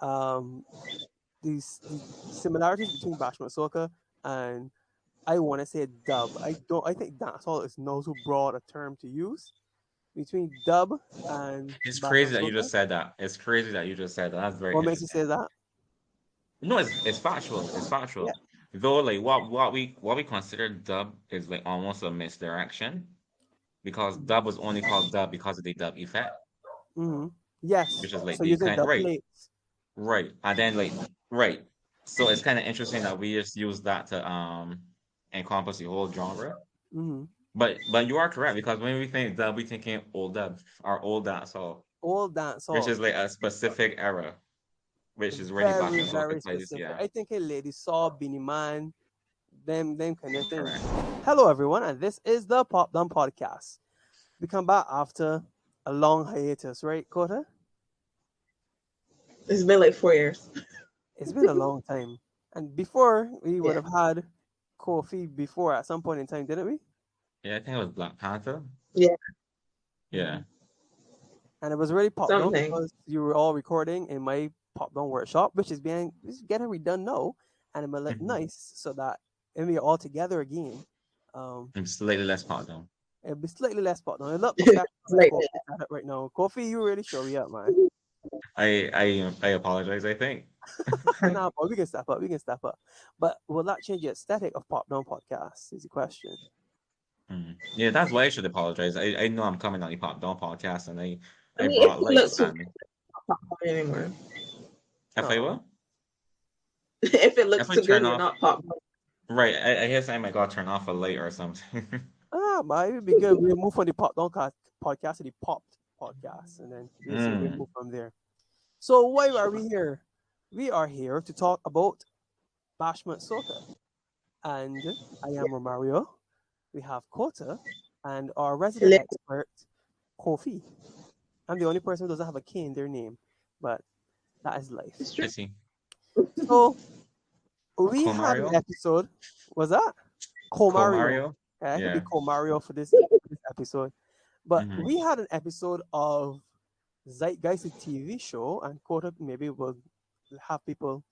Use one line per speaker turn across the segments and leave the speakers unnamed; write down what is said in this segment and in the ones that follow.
um, the similarities between Bashment Soca and I want to say dub. I don't. I think dancehall is not too broad a term to use between dub and
It's crazy
Bashment
that you
Soca.
just said that. It's crazy that you just said that. That's very
What makes you say
interesting.
that?
No, it's factual. It's
Yeah.
factual. Though, like what we consider dub is like almost a misdirection because dub was only called dub because of the dub effect,
Mm-hmm. Yes.
which is like
So
the
using
kind
dub
right,
plates.
right, and then like right. So it's kind of interesting that we just use that to encompass the whole genre.
Mm-hmm.
But you are correct because when we think dub, we thinking old dub or old dancehall,
All
which
dancehall.
is like a specific era, which is really
Very,
Bashment Soca
very
plays.
specific.
Yeah,
I think a lady saw Beanie Man, them kind of things.
correct.
Hello everyone, and this is the Popdown Podcast. We come back after a long hiatus, right, Kota?
It's been like 4 years.
It's been a long time. And before we would
Yeah.
have had coffee before at some point in time, didn't we?
Yeah, I think it was Black Panther.
Yeah.
Yeah.
And it was really popped down
Something.
because you were all recording in my pop down workshop, which is getting redone now, and it might look
Mhm.
nice so that when we are all together again,
I'm slightly less part though.
it'll be slightly less pop down. It look professional like
Like
Kofi at it right now. Kofi, you really show me up, man.
I apologize, I think.
Nah, but we can step up. We can step up. But will that change the aesthetic of Pop Down Podcast? Is the question.
Yeah, that's why I should apologize. I know I'm coming on the Popdown podcast and
I
I
mean, if
brought
it looks
lights
too
and
not pop anymore.
if I
Oh,
will,
If it
if
looks
I
too good,
turn
we're
off
not pop.
right, I guess I might gotta turn off a light or something.
but it would be good. We'll move from the Pop Down podcast to the Popped podcast, and then we'll see we
Mm,
move from there. So why are we here? We are here to talk about Bashment Soca, and I am Romario. We have Kota and our resident
Hello.
expert, Kofi. I'm the only person who doesn't have a K in their name, but that is life.
It's
I
true.
see.
So we had an
Comario?
episode. Was that Comario?
Comario?
Yeah, it could be
Yeah.
Comario for this episode. But
Hmm.
we had an episode of ZEITGEIST TV show, and Kota maybe will have people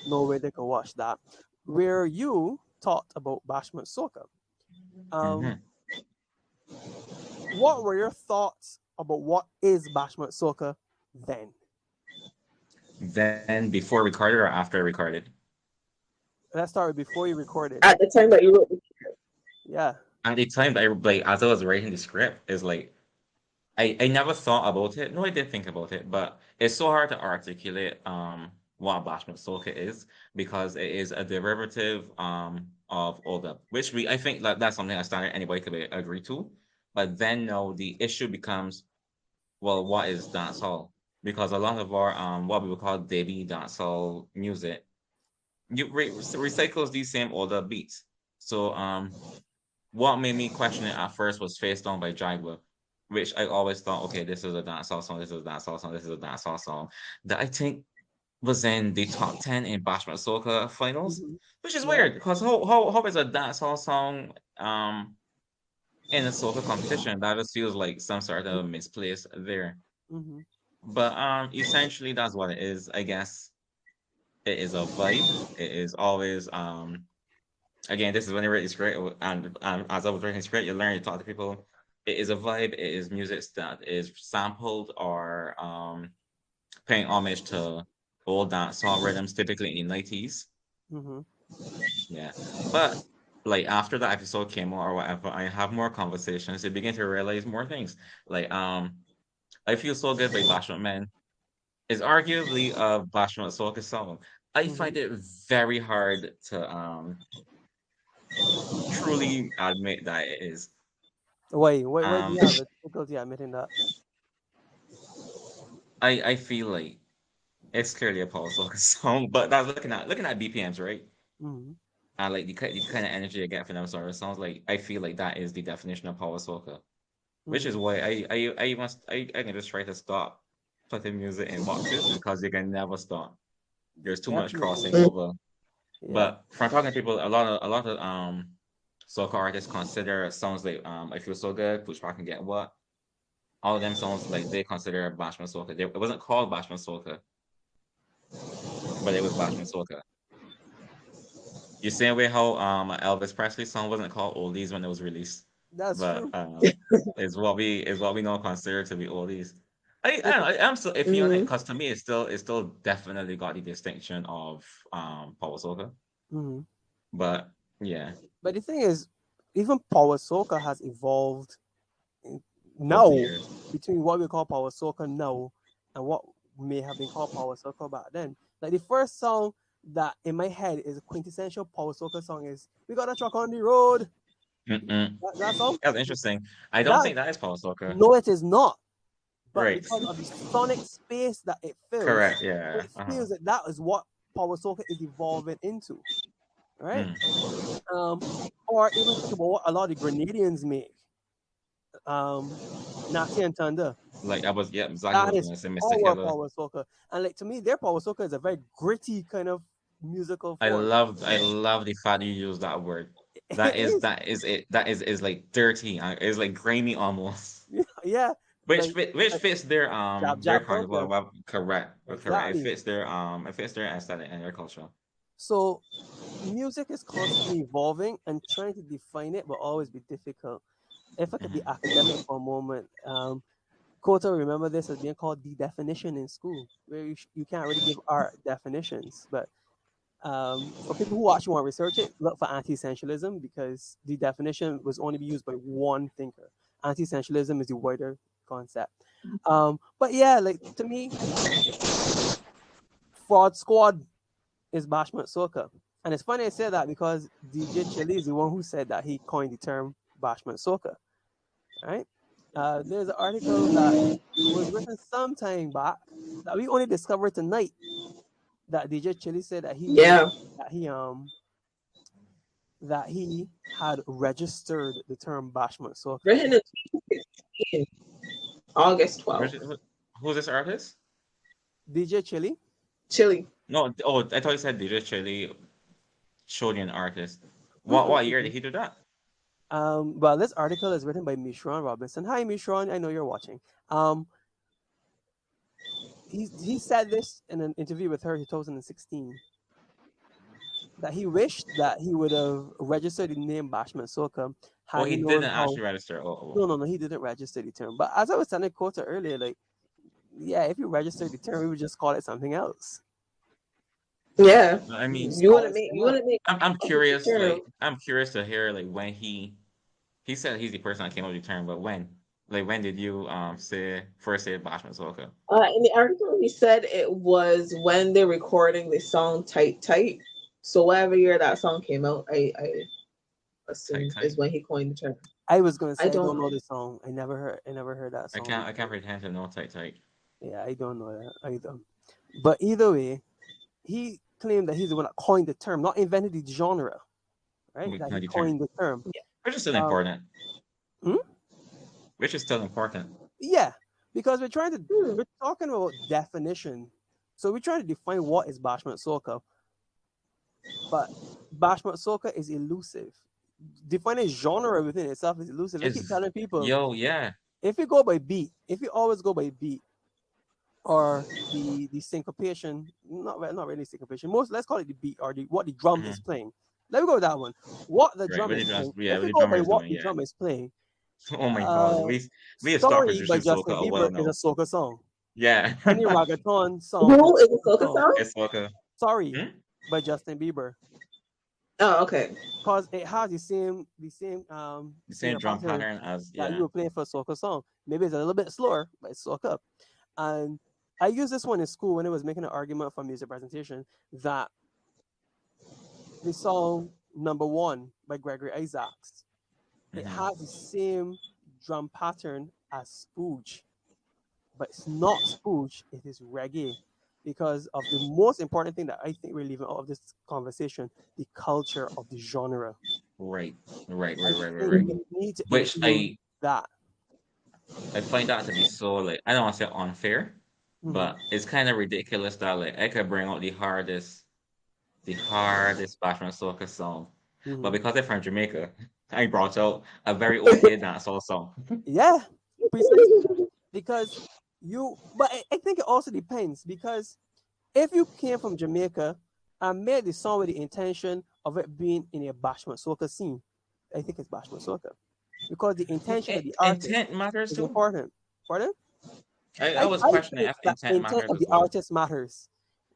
know where they can watch that, where you talked about Bashment Soca.
Hmm.
Um, what were your thoughts about what is Bashment Soca then?
Then before recorded or after recorded?
Let's start with before you recorded.
At the time that you wrote,
Yeah.
At the time that I like as I was writing the script is like I never thought about it. No, I did think about it, but it's so hard to articulate what Bashment Soca is because it is a derivative of Oda, which I think that's something that standard anybody could agree to. But then no, the issue becomes, well, what is dancehall? Because a lot of our what we would call Devi dancehall music recycles these same older beats. So what made me question it at first was Face Down by Jaguar, which I always thought, okay, this is a dancehall song, this is a dancehall song, this is a dancehall song. That I think was in the top 10 in Bashment Soca finals,
Mhm.
which is
Yeah.
weird because how is a dancehall song in a soca competition? That just feels like some sort of misplaced there.
Mm-hmm.
But essentially that's what it is, I guess. It is a vibe. It is always again, this is when you write the script, and as I was writing the script, you learn to talk to people. It is a vibe. It is music that is sampled or paying homage to old dancehall rhythms, typically in the 90s.
Mm-hmm.
Yeah, but like after the episode came out or whatever, I have more conversations. I begin to realize more things. Like I Feel So Good by Bashment Man is arguably a Bashment Soca song. I
Mm-hmm.
find it very hard to truly admit that it is.
Why do
Um,
you have a difficulty admitting that?
I feel like it's clearly a Paul Soca song, but that's looking at BPMs, right?
Mm-hmm.
And like the kind of energy I get from them sort of songs, like I feel like that is the definition of Power Soca, which
Mm-hmm.
is why I can just try to stop putting music in boxes because you can never stop. There's too much
Definitely.
crossing over.
Yeah.
But from talking to people, a lot of soca artists consider songs like I Feel So Good, Push Back and Get What. All of them songs like they consider Bashment Soca. It wasn't called Bashment Soca but it was Bashment Soca. You same way how Elvis Presley song wasn't called oldies when it was released,
That's
but
true.
is what we now consider to be oldies. I don't know. I'm still iffy on it
Mm-hmm.
because to me it's still definitely got the distinction of power soca.
Hmm.
But yeah,
But the thing is, even power soca has evolved
over
now
the years.
between what we call power soca now and what may have been called power soca back then. Like the first song that in my head is a quintessential power soca song is "We Got a Truck on the Road."
Mm-mm.
That song.
That's interesting. I don't
That
think that is power soca.
no, it is not. But
Right.
because of the sonic space that it fills,
Correct. Yeah.
it feels that that is what power soca is evolving into, right? Or even think about what a lot of the Grenadians make. Nazi and Thunder.
Like I was, yeah, exactly
That
what I was
is
gonna say, Mr.
our
Killer.
power soca, and like to me, their power soca is a very gritty kind of musical
I
form.
love the fact you use that word.
It
That
is,
is it. That is like dirty. It's like grimy almost.
yeah,
Which
like
fits their
jab
carnival.
culture.
Well, correct. Correct.
Exactly.
It fits their aesthetic and their culture.
So music is constantly evolving and trying to define it will always be difficult. If I could be academic for a moment, Kota, remember this as being called the definition in school, where you can't really give art definitions. But for people who actually want to research it, look for anti-essentialism because the definition was only used by one thinker. Anti-essentialism is the wider concept. But yeah, like to me, Fraud Squad is Bashment Soca. And it's funny I say that because DJ Chili is the one who said that he coined the term Bashment Soca. Right? There's an article that was written some time back that we only discovered tonight that DJ Chili said that he had registered the term Bashment Soca.
Written in 2016, August 12th.
Who's this artist?
DJ Chili.
Chili.
No, I thought you said DJ Chili showed you an artist. What year did he do that?
Well, this article is written by Mishran Robinson. Hi, Mishran. I know you're watching. He said this in an interview with her in 2016 that he wished that he would have registered the name Bashment Soca.
Oh, he didn't actually register.
No, he didn't register the term. But as I was telling Kota earlier, like, yeah, if you registered the term, we would just call it something else.
Yeah.
I mean,
you want to make.
I'm curious. Like, I'm curious to hear like when he said he's the person that came up with the term, but when did you first say Bashment Soca?
In the article, he said it was when they're recording the song "Tight Tight." So whatever year that song came out, I assume
Tight.
is when he coined the term.
I was gonna say I don't know the song. I never heard that song.
I can't pretend to know Tight Tight.
Yeah, I don't know that either. But either way, he claimed that he's the one that coined the term, not invented the genre, right? That he coined the term.
Yeah.
Which is still important.
Hmm?
Which is still important.
Yeah, because we're talking about definition. So we're trying to define what is Bashment Soca. But Bashment Soca is elusive. Defining genre within itself is elusive. I keep telling people, if you go by beat, if you always go by beat, or the syncopation, not really syncopation. Let's call it the beat or what the drum is playing. Let me go with that one. What the drum is playing. If you go by what the drum is playing.
Oh my God! We have
Sorry,
stopped
by Justin
Soca
Bieber is a soca song.
Yeah.
Any reggaeton song.
Who is a soca song?
It's soca.
Sorry, by Justin Bieber.
Oh, okay.
Because it has the same
drum pattern as
that you were playing for a soca song. Maybe it's a little bit slower, but it's soca. And I used this one in school when I was making an argument for music presentation that the song Number One by Gregory Isaacs, it has the same drum pattern as Spooge, but it's not Spooge, it is reggae. Because of the most important thing that I think we're leaving out of this conversation, the culture of the genre.
Right.
Which I
find that to be so like I don't want to say unfair, but it's kind of ridiculous that like I could bring out the hardest Bashment Soca song, but because they're from Jamaica, I brought out a very okay dancehall song.
Yeah, precisely. Because but I think it also depends because if you came from Jamaica and made the song with the intention of it being in a Bashment Soca scene, I think it's Bashment Soca. Because the intention of the artist
Intent matters
is
too.
important. Pardon?
I was questioning
think
if
that
intent
intent
matters
of
as
the
well.
artist matters.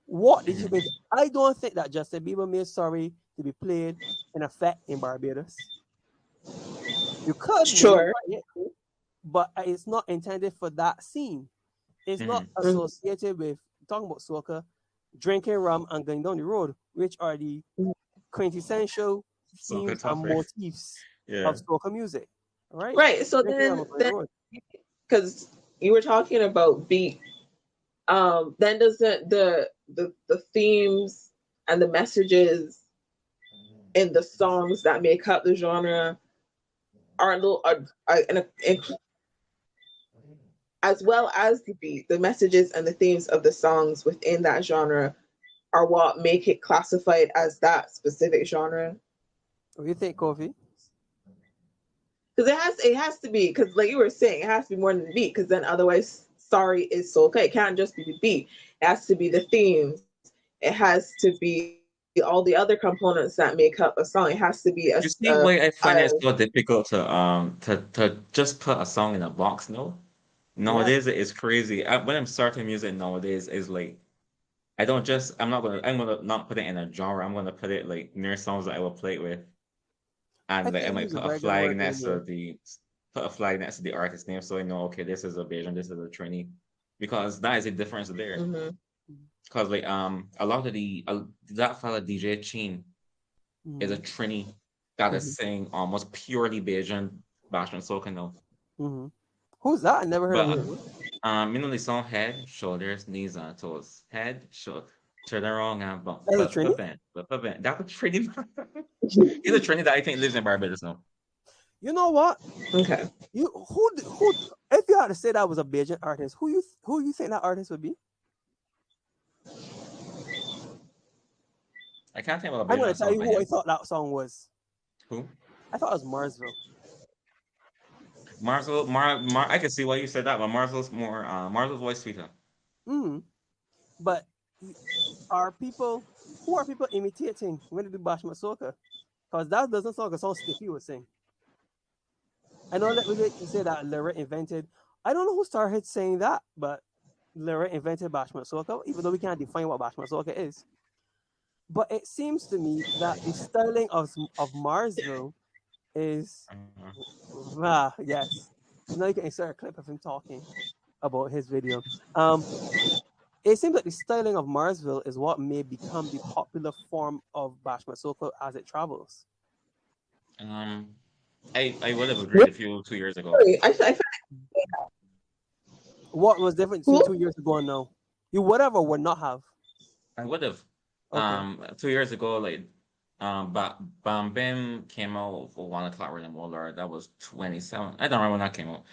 What did you
Mhm.
think? I don't think that Justin Bieber made Sorry to be played in effect in Barbados. You could
Sure.
modify it, but it's not intended for that scene. It's not
Mhm.
associated with talking about soca, drinking rum, and going down the road, which are the quintessential
Soca
themes and
topic.
motifs
Yeah.
of soca music. All right?
Right. So
Drinking rum and going down the road.
because you were talking about beat, then doesn't the themes and the messages in the songs that make up the genre are a little as well as the beat, the messages and the themes of the songs within that genre are what make it classified as that specific genre.
What do you think, Kofi?
Because it has to be, because like you were saying, it has to be more than the beat, because then otherwise Sorry is so okay. It can't just be the beat. It has to be the themes. It has to be all the other components that make up a song. It has to be
You see why I find it so difficult to just put a song in a box, no? Nowadays it's crazy. When I'm starting music nowadays is like I'm gonna not put it in a genre. I'm gonna put it like near songs that I will play it with. And
I
like I
think
might
use a
put a
very good
flag
word
next
here.
to the artist name so I know, okay, this is a Bajan, this is a Trini. Because that is a difference there.
Mhm.
Because like a lot of that fella DJ Chin is a
Mhm.
Trini that is
Mhm.
sing almost purely Bajan Bashment Soca now.
Mhm. Who's that? I never heard of
But
him.
you know the song head, shoulders, knees and toes. Head, shoulder, turn around and bump.
That's a Trini?
But that's a Trini. He's a Trini that I think lives in Barbados now.
You know what?
Okay.
Who if you had to say that was a Bajan artist, who you think that artist would be?
I can't think of a
I'm gonna
Bajan
tell
song
you
by
who I
him.
thought that song was.
Who?
I thought it was Marsville.
I can see why you said that, but Marzel's voice sweeter.
But who are people imitating when they do Bashment Soca? Because that doesn't sound like a song Stiffy would sing. I know that you say that Lyra invented. I don't know who started saying that, but Lyra invented Bashment Soca, even though we can't define what Bashment Soca is. But it seems to me that the styling of Marsville is yes. Now you can insert a clip of him talking about his video. It seems like the styling of Marsville is what may become the popular form of Bashment Soca as it travels.
I would have agreed a few 2 years ago.
I
What was different between 2 years ago and now? You would have or would not have?
I would have.
Okay.
2 years ago, like, Bam Bam came out for 1 o'clock rhythm. Oh Lord, that was 27. I don't remember when that came out.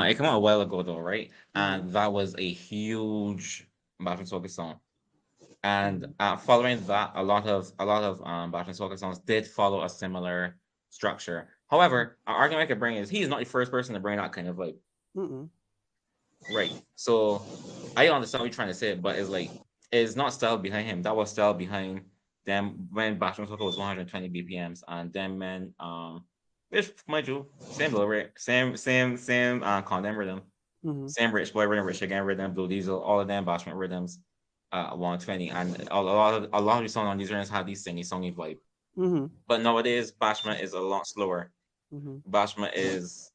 It came out a while ago though, right? And that was a huge Bashment Soca song. And following that, a lot of Bashment Soca songs did follow a similar structure. However, an argument I could bring is he's not the first person to bring that kind of like. Right. So I understand what you're trying to say, but it's like it's not style behind him. That was style behind them when Bashment Soca was 120 BPMs, and then when which mind you, same low rate, same condemn rhythm, same rich boy rhythm, rich again rhythm, Blue Diesel, all of them Bashment rhythms, 120, and a lot of the songs on these rhythms have these songy vibe. But nowadays Bashment is a lot slower. Bashment is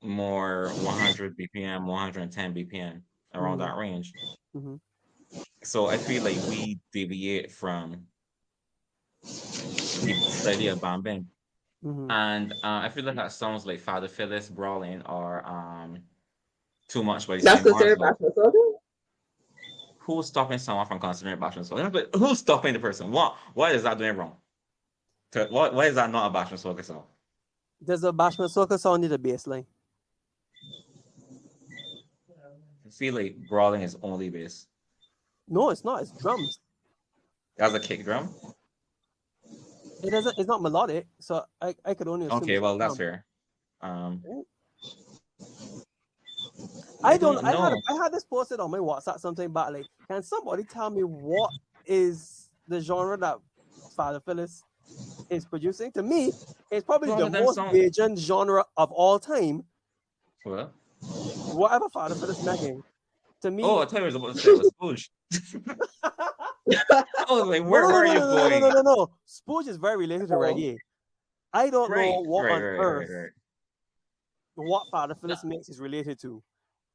more 100 BPM, 110 BPM, around that range. So I feel like we deviate from the idea of Bam Bam. And I feel like that sounds like Father Phyllis brawling or too much by
That's
Saint
considered
Marsville.
Bashment Soca?
Who's stopping someone from considering Bashment Soca? But who's stopping the person? What is that doing wrong? Why is that not a Bashment Soca song?
Does a Bashment Soca song need a bass line?
I feel like brawling is only bass.
No, it's not. It's drums.
That's a kick drum?
It doesn't. It's not melodic, so I could only assume.
Okay, well that's
drum.
fair. I don't know.
I had this posted on my WhatsApp sometime back. Like, can somebody tell me what is the genre that Father Phillips is producing? To me, it's probably
All
the
of them
most
songs.
Bajan genre of all time.
What?
Whatever Father Phillips making. To me,
Oh, I thought you were about to say it was Spooge. I was like, where are you going?
no. Spooge is very related to reggae. I don't know what on earth what Father Phillips makes is related to.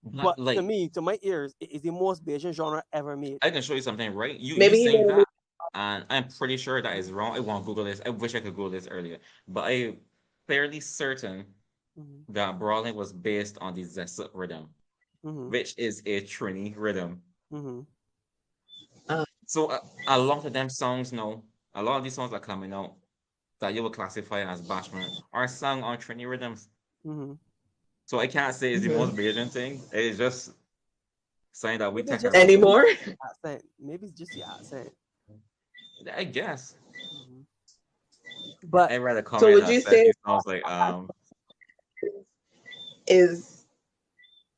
But
like,
to me, to my ears, it is the most Bajan genre ever made.
I can show you something, right? You
Maybe
saying that, and I'm pretty sure that is wrong. I want to Google this. I wish I could Google this earlier, but I'm fairly certain that Brawling was based on the Zesut rhythm, which is a Trini rhythm. So a lot of them songs now, a lot of these songs are coming out that you will classify as bashment are sung on Trini rhythms. So I can't say it's the most Bajan thing. It's just saying that we take
anymore.
Accent. Maybe it's just the accent.
I guess.
But
I'd rather comment.
So would you say
it sounds like
is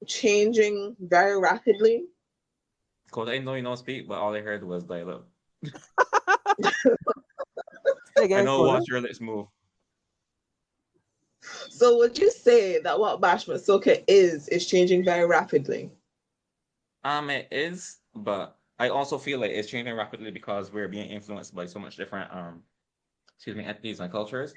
changing very rapidly?
Because I know you don't speak, but all I heard was dial-up.
I
know watch your lips move.
So would you say that what Bashment Soca is changing very rapidly?
It is, but I also feel like it's changing rapidly because we're being influenced by so much different ethnies and cultures.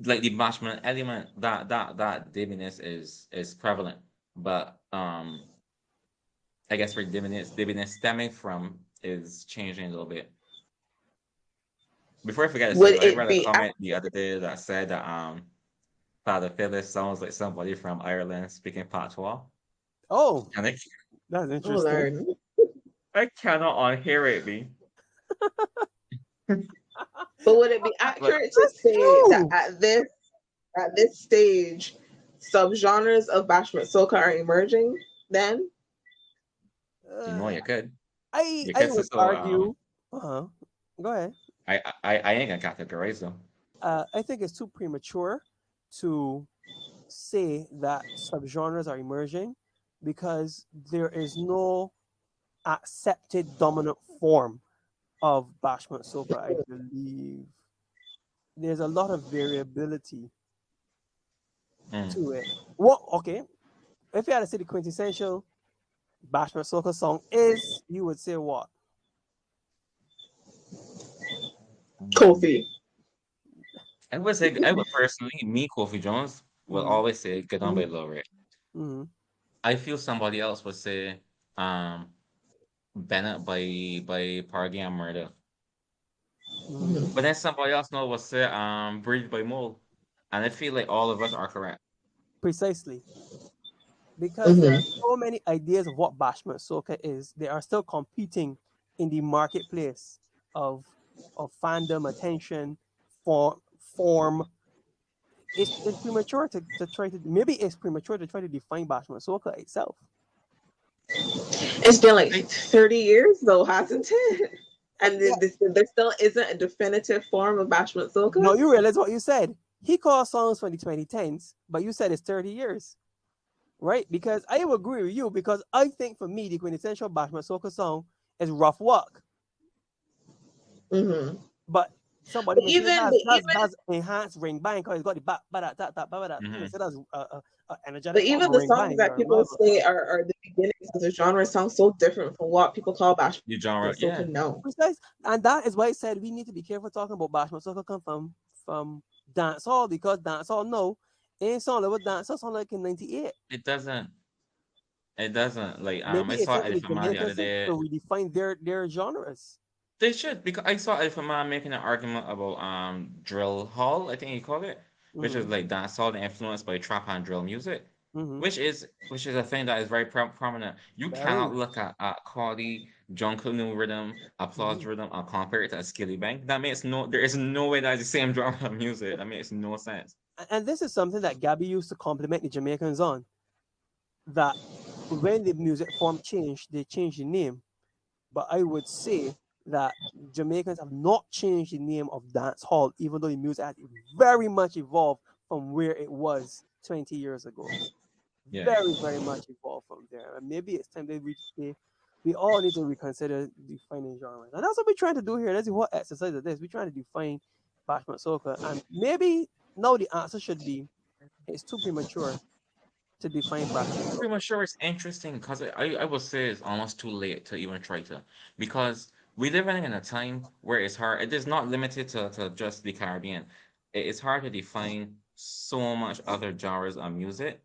Like the bashment element, that diviness is prevalent, but I guess where diviness stemming from is changing a little bit. Before I forget, I read a comment the other day that said that Father Phillips sounds like somebody from Ireland speaking patois.
Oh,
and
that's interesting.
I cannot unhear it, me.
But would it be accurate to say that at this stage, subgenres of Bashment Soca are emerging? Then,
you know, you could.
I would argue. Go ahead.
I ain't gonna categorize them.
I think it's too premature to say that subgenres are emerging because there is no accepted dominant form of Bashment Soca. I believe there's a lot of variability to it. Well, okay, if you had to say the quintessential Bashment Soca song is, you would say what?
Kofi.
I would personally, me, Kofi Jones, will always say "Get On" by Lil Ray. I feel somebody else would say Bennett by Party and Murder. But then somebody else will say Breathe by Mole. And I feel like all of us are correct.
Precisely. Because there are so many ideas of what Bashment Soca is, they are still competing in the marketplace of fandom, attention, form. It's premature to try to, maybe it's premature to try to define Bashment Soca itself.
It's been like 30 years though, hasn't it? And there still isn't a definitive form of Bashment Soca.
No, you realize what you said. He called songs from the 2010s, but you said it's 30 years. Right? Because I will agree with you, because I think for me, the quintessential Bashment Soca song is Rough Walk. But somebody does enhanced ring bang because it's got the instead of energetic.
But even the songs that people say are the beginnings of the genre sound so different from what people call Bashment Soca now.
Precise. And that is why I said we need to be careful talking about Bashment Soca come from dancehall, because dancehall ain't sound like what dancehall sound like in '98.
It doesn't. Like
maybe
I saw Eddie Faman the other day.
So we define their genres.
They should, because I saw Eddie Faman making an argument about drill hall, I think he called it, which is like dancehall influenced by trap and drill music, which is a thing that is very prominent. You cannot look at Cardi, John Canoe rhythm, applause rhythm, and compare it to a Skilly Bang. There is no way that is the same genre of music. That makes no sense.
And this is something that Gabby used to compliment the Jamaicans on. That when the music form changed, they changed the name. But I would say that Jamaicans have not changed the name of dancehall, even though the music has very much evolved from where it was 20 years ago.
Yeah.
very, very much evolved from there. And maybe it's time that we all need to reconsider defining genres. And that's what we're trying to do here. That's the whole exercise of this. We're trying to define Bashment Soca. And maybe now the answer should be it's too premature to define Bashment
I'm
Soca.
pretty much sure it's interesting because I would say it's almost too late to even try to, because we live in a time where it's hard. It is not limited to just the Caribbean. It's hard to define so much other genres of music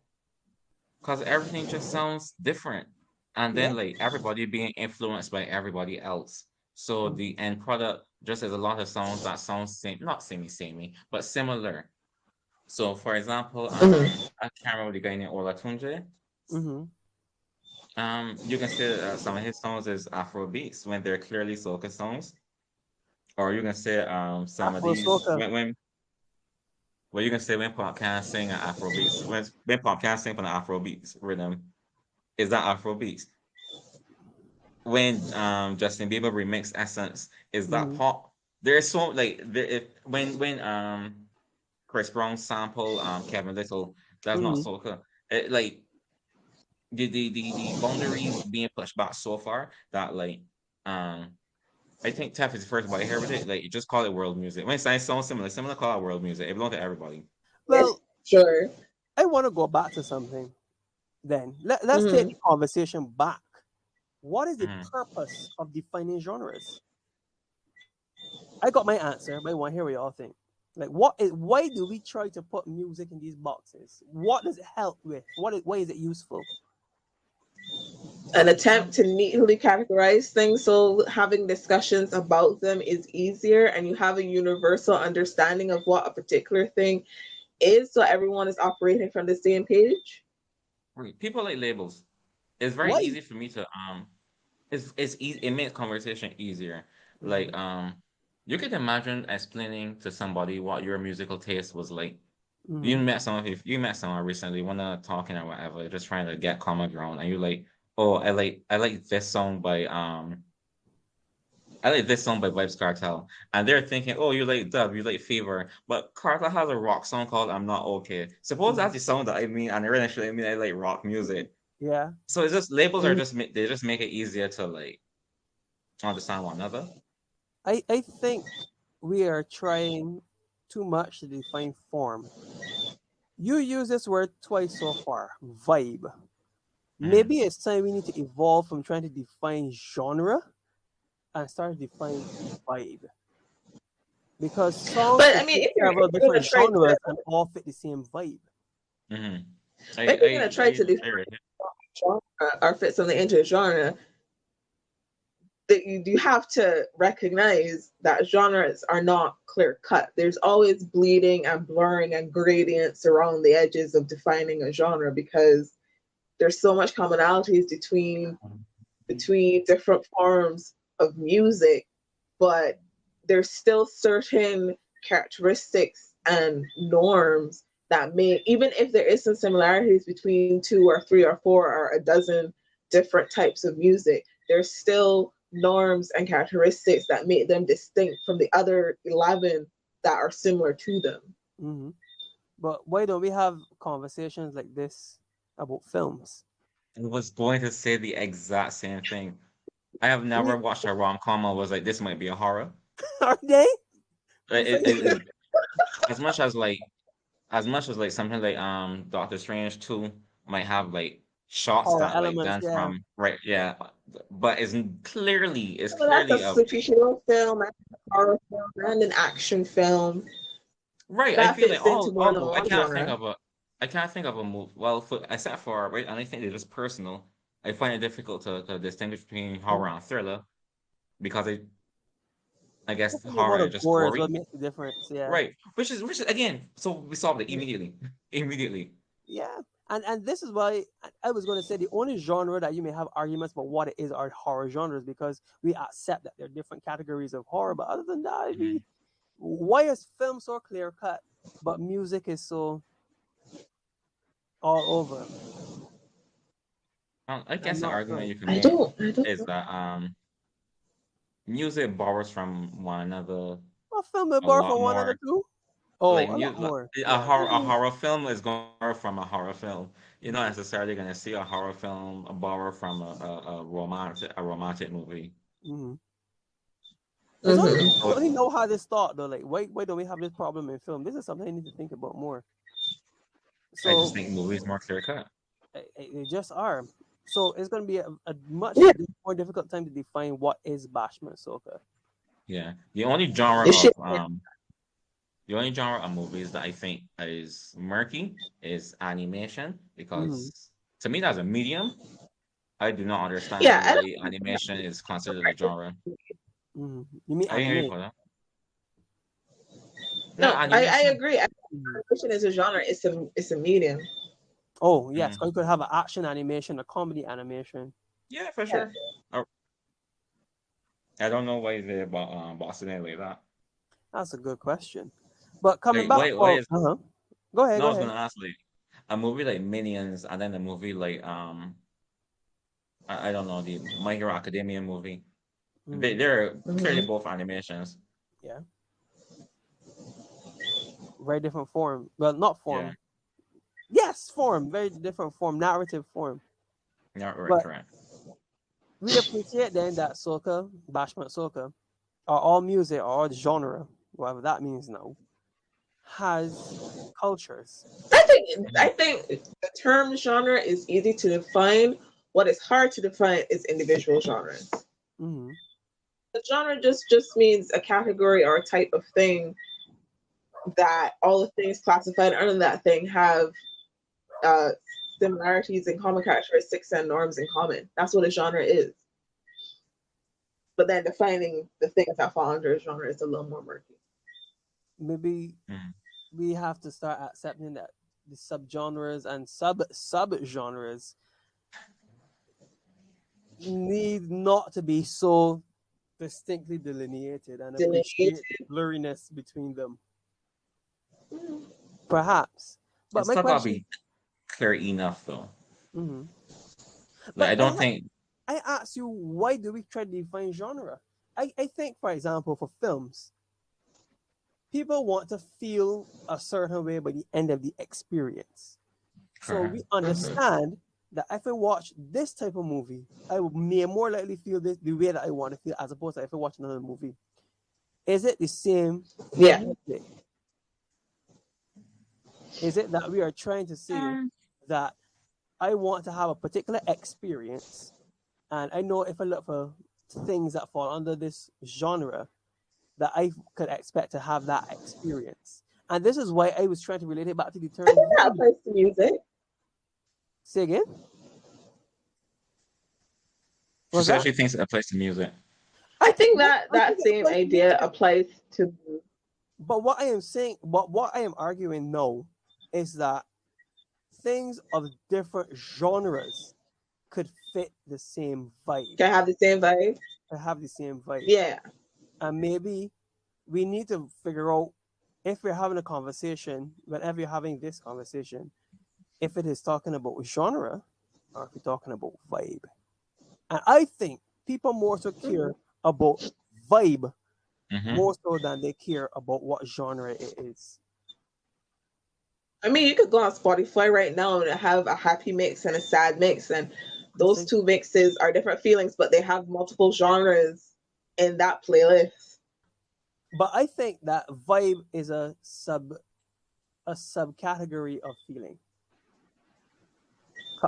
because everything just sounds different. And
Yeah.
then like everybody being influenced by everybody else. So the end product just is a lot of songs that sound same, not samey, but similar. So for example,
Mhm.
I can't remember the guy named Olatunji.
Mm-hmm.
You can say some of his songs is Afro beats when they're clearly soca songs, or you can say some of
Afro
these
Soca.
when well you can say when Pop can sing an Afro beats when Pop can sing from the Afro beats rhythm is that Afro beats. When Justin Bieber remix Essence is that
Mm-hmm.
pop. There's so like if when Chris Brown sample Kevin Little, that's not
Mm-hmm.
soca. Like the boundaries being pushed back so far that like um I think Tef is the first body here with it. Like you just call it world music. When it sounds similar, call it world music. It belongs to everybody.
Yeah,
Well,
sure.
I want to go back to something then. Let's take
Hmm.
the conversation back. What is the
Mhm.
purpose of defining genres? I got my answer, but I want to hear what y'all think. Like, why do we try to put music in these boxes? What does it help with? Why is it useful?
An attempt
Um,
to neatly categorize things so having discussions about them is easier and you have a universal understanding of what a particular thing is so everyone is operating from the same page.
people like labels. It's very
Why?
easy for me to it's easy. It makes conversation easier.
Mm-hmm.
Like you could imagine explaining to somebody what your musical taste was like.
Mm-hmm.
You met someone recently, wanna talking or whatever, just trying to get common ground, and you're like, oh, I like this song by Vibes Cartel. And they're thinking, oh, you like Dub, you like Fever. But Cartel has a rock song called I'm Not Okay. Suppose
Mm-hmm.
that's the song that I mean, and I mean I like rock music.
Yeah.
So it's just labels are
Mhm.
just they just make it easier to like understand one another.
I think we are trying too much to define form. You use this word twice so far, vibe.
Mm.
Maybe it's time we need to evolve from trying to define genre and start defining vibe. Because songs
But
could
I mean,
take
if you're,
several
if you're gonna
different
try to
genres and all fit the same vibe.
Mm-hmm.
if you're gonna try to
I
define
read it.
genre or fit something into a genre, that you have to recognize that genres are not clear cut. There's always bleeding and blurring and gradients around the edges of defining a genre because there's so much commonalities between different forms of music, but there's still certain characteristics and norms that may, even if there is some similarities between two or three or four or a dozen different types of music, there's still norms and characteristics that make them distinct from the other 11 that are similar to them.
Hmm. But why don't we have conversations like this about films?
I was going to say the exact same thing. I have
We
never watched a rom-com and was like, this might be a horror.
are they?
It as much as like something like Doctor Strange 2 might have like shots
Horror
that like
elements,
done
yeah.
from right, yeah, but it's
Well, that's a
clearly a
superhero film, and a horror film, and an action film.
right. I
That
feel like
fits into more
all
than
go.
one genre.
I can't think of a move. Well, for except for right, and I think it's just personal. I find it difficult to distinguish between horror and thriller because I
I
guess
think about
horror
the
is just
gore is what
gory,
makes the difference, yeah.
right? Which is again, so we solved it immediately, immediately.
Yeah. And this is why I was going to say the only genre that you may have arguments about what it is are horror genres because we accept that there are different categories of horror. But other than that,
Mhm.
why is film so clear cut, but music is so all over?
I
I'm
guess the
not
argument
sure.
you can
I
make
don't. I don't
is
know.
that music borrows from one another
Well, film will
a
borrow
lot
from one
more.
another too. Oh,
Like
a lot more.
a
Yeah.
horror film is going to borrow from a horror film. You're not necessarily going to see a horror film borrow from a romantic movie.
Mm-hmm.
Mm-hmm.
I only know how this thought though. Like, why don't we have this problem in film? This is something I need to think about more.
I
So
just think movies more clear cut.
they just are. So it's going to be a much
Yeah.
more difficult time to define what is Bashment Soca.
Yeah, the only genre
It should.
movies that I think is murky is animation
Mm-hmm.
because to me that's a medium. I do not understand
Yeah, I
why animation is considered a genre.
Mm-hmm. You mean
I didn't hear you
anime?
for that. No,
no, I
animation.
agree.
Mm-hmm.
Animation is a genre. It's a medium.
Oh yes,
Mm.
or you could have an action animation, a comedy animation.
Yeah, for
Yeah.
sure. I don't know why they're bossing it like that.
That's a good question. But coming
Like,
back,
why is
uh-huh. Go ahead,
no? I
go
was
ahead.
gonna ask like a movie like Minions and then a movie like I don't know the My Hero Academia movie.
Mm-hmm.
They're clearly
Mm-hmm.
both animations.
Yeah, very different form. Well, not
Yeah,
form. Yes, form. Very different form, narrative form.
not right,
But
correct.
we appreciate then that soca, Bashment Soca, or all music, or all genre, whatever that means now, has cultures.
I think the term genre is easy to define. What is hard to define is individual genres.
Mm-hmm.
The genre just means a category or a type of thing that all the things classified under that thing have uh, similarities and common characteristics and norms in common. That's what a genre is. But then defining the things that fall under a genre is a little more murky.
Maybe
Mhm.
we have to start accepting that the subgenres and subgenres need not to be so distinctly delineated and appreciate the blurriness between them. Perhaps. But
It's
my
not gonna
question,
be clear enough though.
mm-hmm.
Like
But
I don't think.
I ask you, why do we try to define genre? I think, for example, for films, people want to feel a certain way by the end of the experience. So we
Correct.
understand that if I watch this type of movie, I may more likely feel this the way that I want to feel as opposed to if I watch another movie. Is it the same?
Yeah.
Music? Is it that we are trying to say that I want to have a particular experience, and I know if I look for things that fall under this genre, that I could expect to have that experience. And this is why I was trying to relate it back to the term.
I think that applies to music.
Say again?
She
What's
said
that?
she thinks it applies to music.
I think
I
that
think it
same
applies to
idea
music.
applies to.
But what I am saying, what I am arguing now is that things of different genres could fit the same vibe,
Can I have the same vibe?
to have the same vibe.
Yeah.
And maybe we need to figure out if we're having a conversation, whenever you're having this conversation, if it is talking about genre or if we're talking about vibe. And I think people more so care about vibe
Mhm.
more so than they care about what genre it is.
I mean, you could go on Spotify right now and have a happy mix and a sad mix, and those two mixes are different feelings, but they have multiple genres in that playlist.
But I think that vibe is a subcategory of feeling.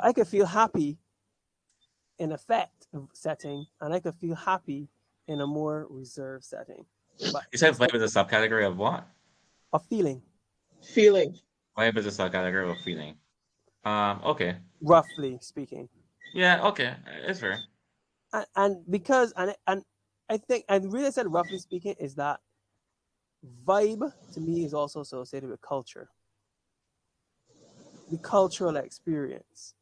I could feel happy in a fete setting, and I could feel happy in a more reserved setting. But
You said vibe is a subcategory of what?
a feeling,
Feeling.
Vibe is a subcategory of feeling. Okay.
roughly speaking.
Yeah, okay. It's fair.
And because and I think and really said roughly speaking is that vibe to me is also associated with culture, the cultural experience.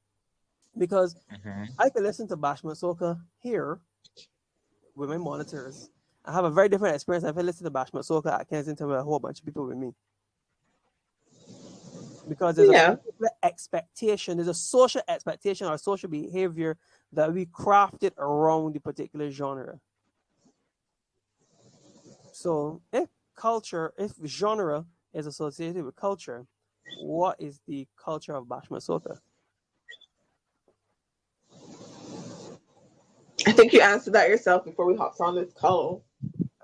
Because
Mhm.
I could listen to Bashment Soca here with my monitors. I have a very different experience if I listen to Bashment Soca at Kensington with a whole bunch of people with me. Because there's a particular expectation, there's a social expectation or social behavior that we crafted around the particular genre. So if genre is associated with culture, what is the culture of Bashment Soca?
I think you answered that yourself before we hopped on this call.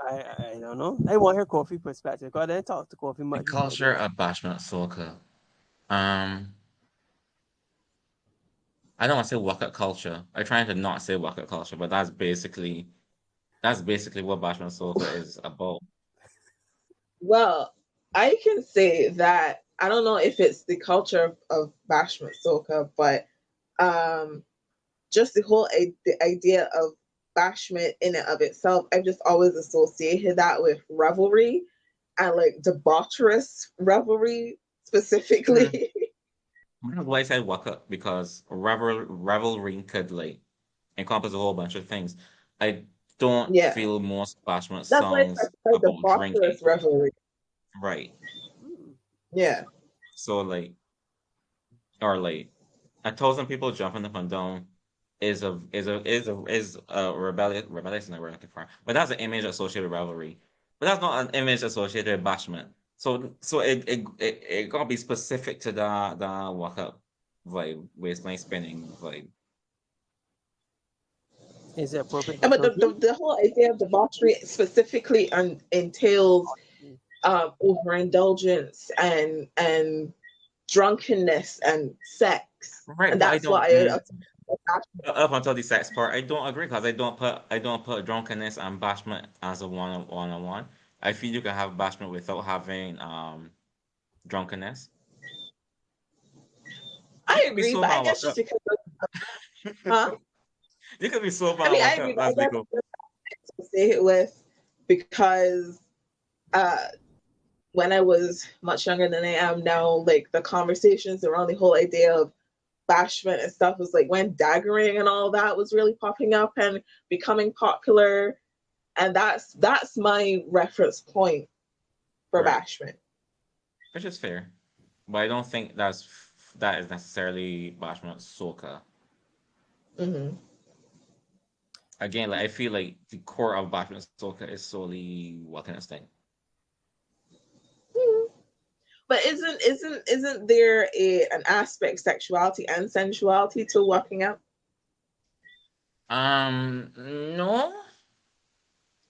I don't know. I want her coffee perspective. Because I didn't talk to coffee
The
much.
culture of Bashment Soca. I don't want to say waka culture. I'm trying to not say waka culture, but that's basically what Bashment Soca is about.
Well, I can say that I don't know if it's the culture of Bashment Soca, but just the whole the idea of bashment in and of itself, I've just always associated that with revelry and like debaucherous revelry specifically.
That's why I said waka, because revelry could like encompass a whole bunch of things. I don't
Yeah.
feel most Bashment
That's why
songs
it's like
about drinking.
debaucherous revelry.
Right.
Yeah.
So like, or like, 1,000 people jumping up and down is a rebellious is not what we're looking for. But that's an image associated with revelry. But that's not an image associated with bashment. So it gotta be specific to the walk up vibe, waistline spinning vibe.
Is it appropriate?
Yeah, but the whole idea of debauchery specifically entails overindulgence and drunkenness and sex.
Right,
and
but
that's why
up until the sex part, I don't agree, because I don't put drunkenness and bashment as a one-on-one. I feel you can have bashment without having drunkenness.
I agree, but I guess just because huh?
You could be so
I mean, I agree, but I guess to say it with because when I was much younger than I am now, like the conversations around the whole idea of bashment and stuff was like when daggering and all that was really popping up and becoming popular, and that's my reference point for bashment.
Which is fair, but I don't think that is necessarily Bashment Soca.
Mm-hmm.
Again, like I feel like the core of Bashment Soca is solely walking and staying.
But isn't there an aspect sexuality and sensuality to walking out?
No.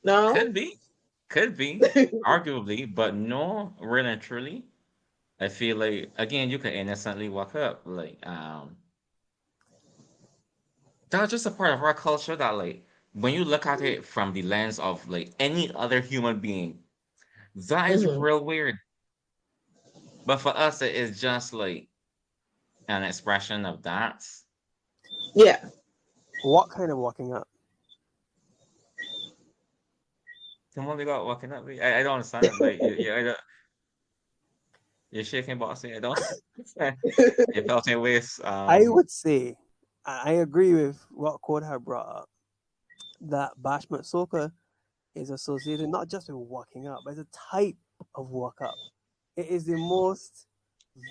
No?
Could be. Arguably, but no, really and truly. I feel like, again, you could innocently walk up. Like, that's just a part of our culture that, like, when you look at it from the lens of, like, any other human being, that is real weird. But for us, it is just, like, an expression of that.
Yeah.
What kind of walking up?
Come on, we got walking up. I don't understand. Like, you're shaking, bossy. I don't. You felt in ways.
I would say, I agree with what Code had brought up, that Bashment Soca is associated not just with walking up, but it's a type of walk up. It is the most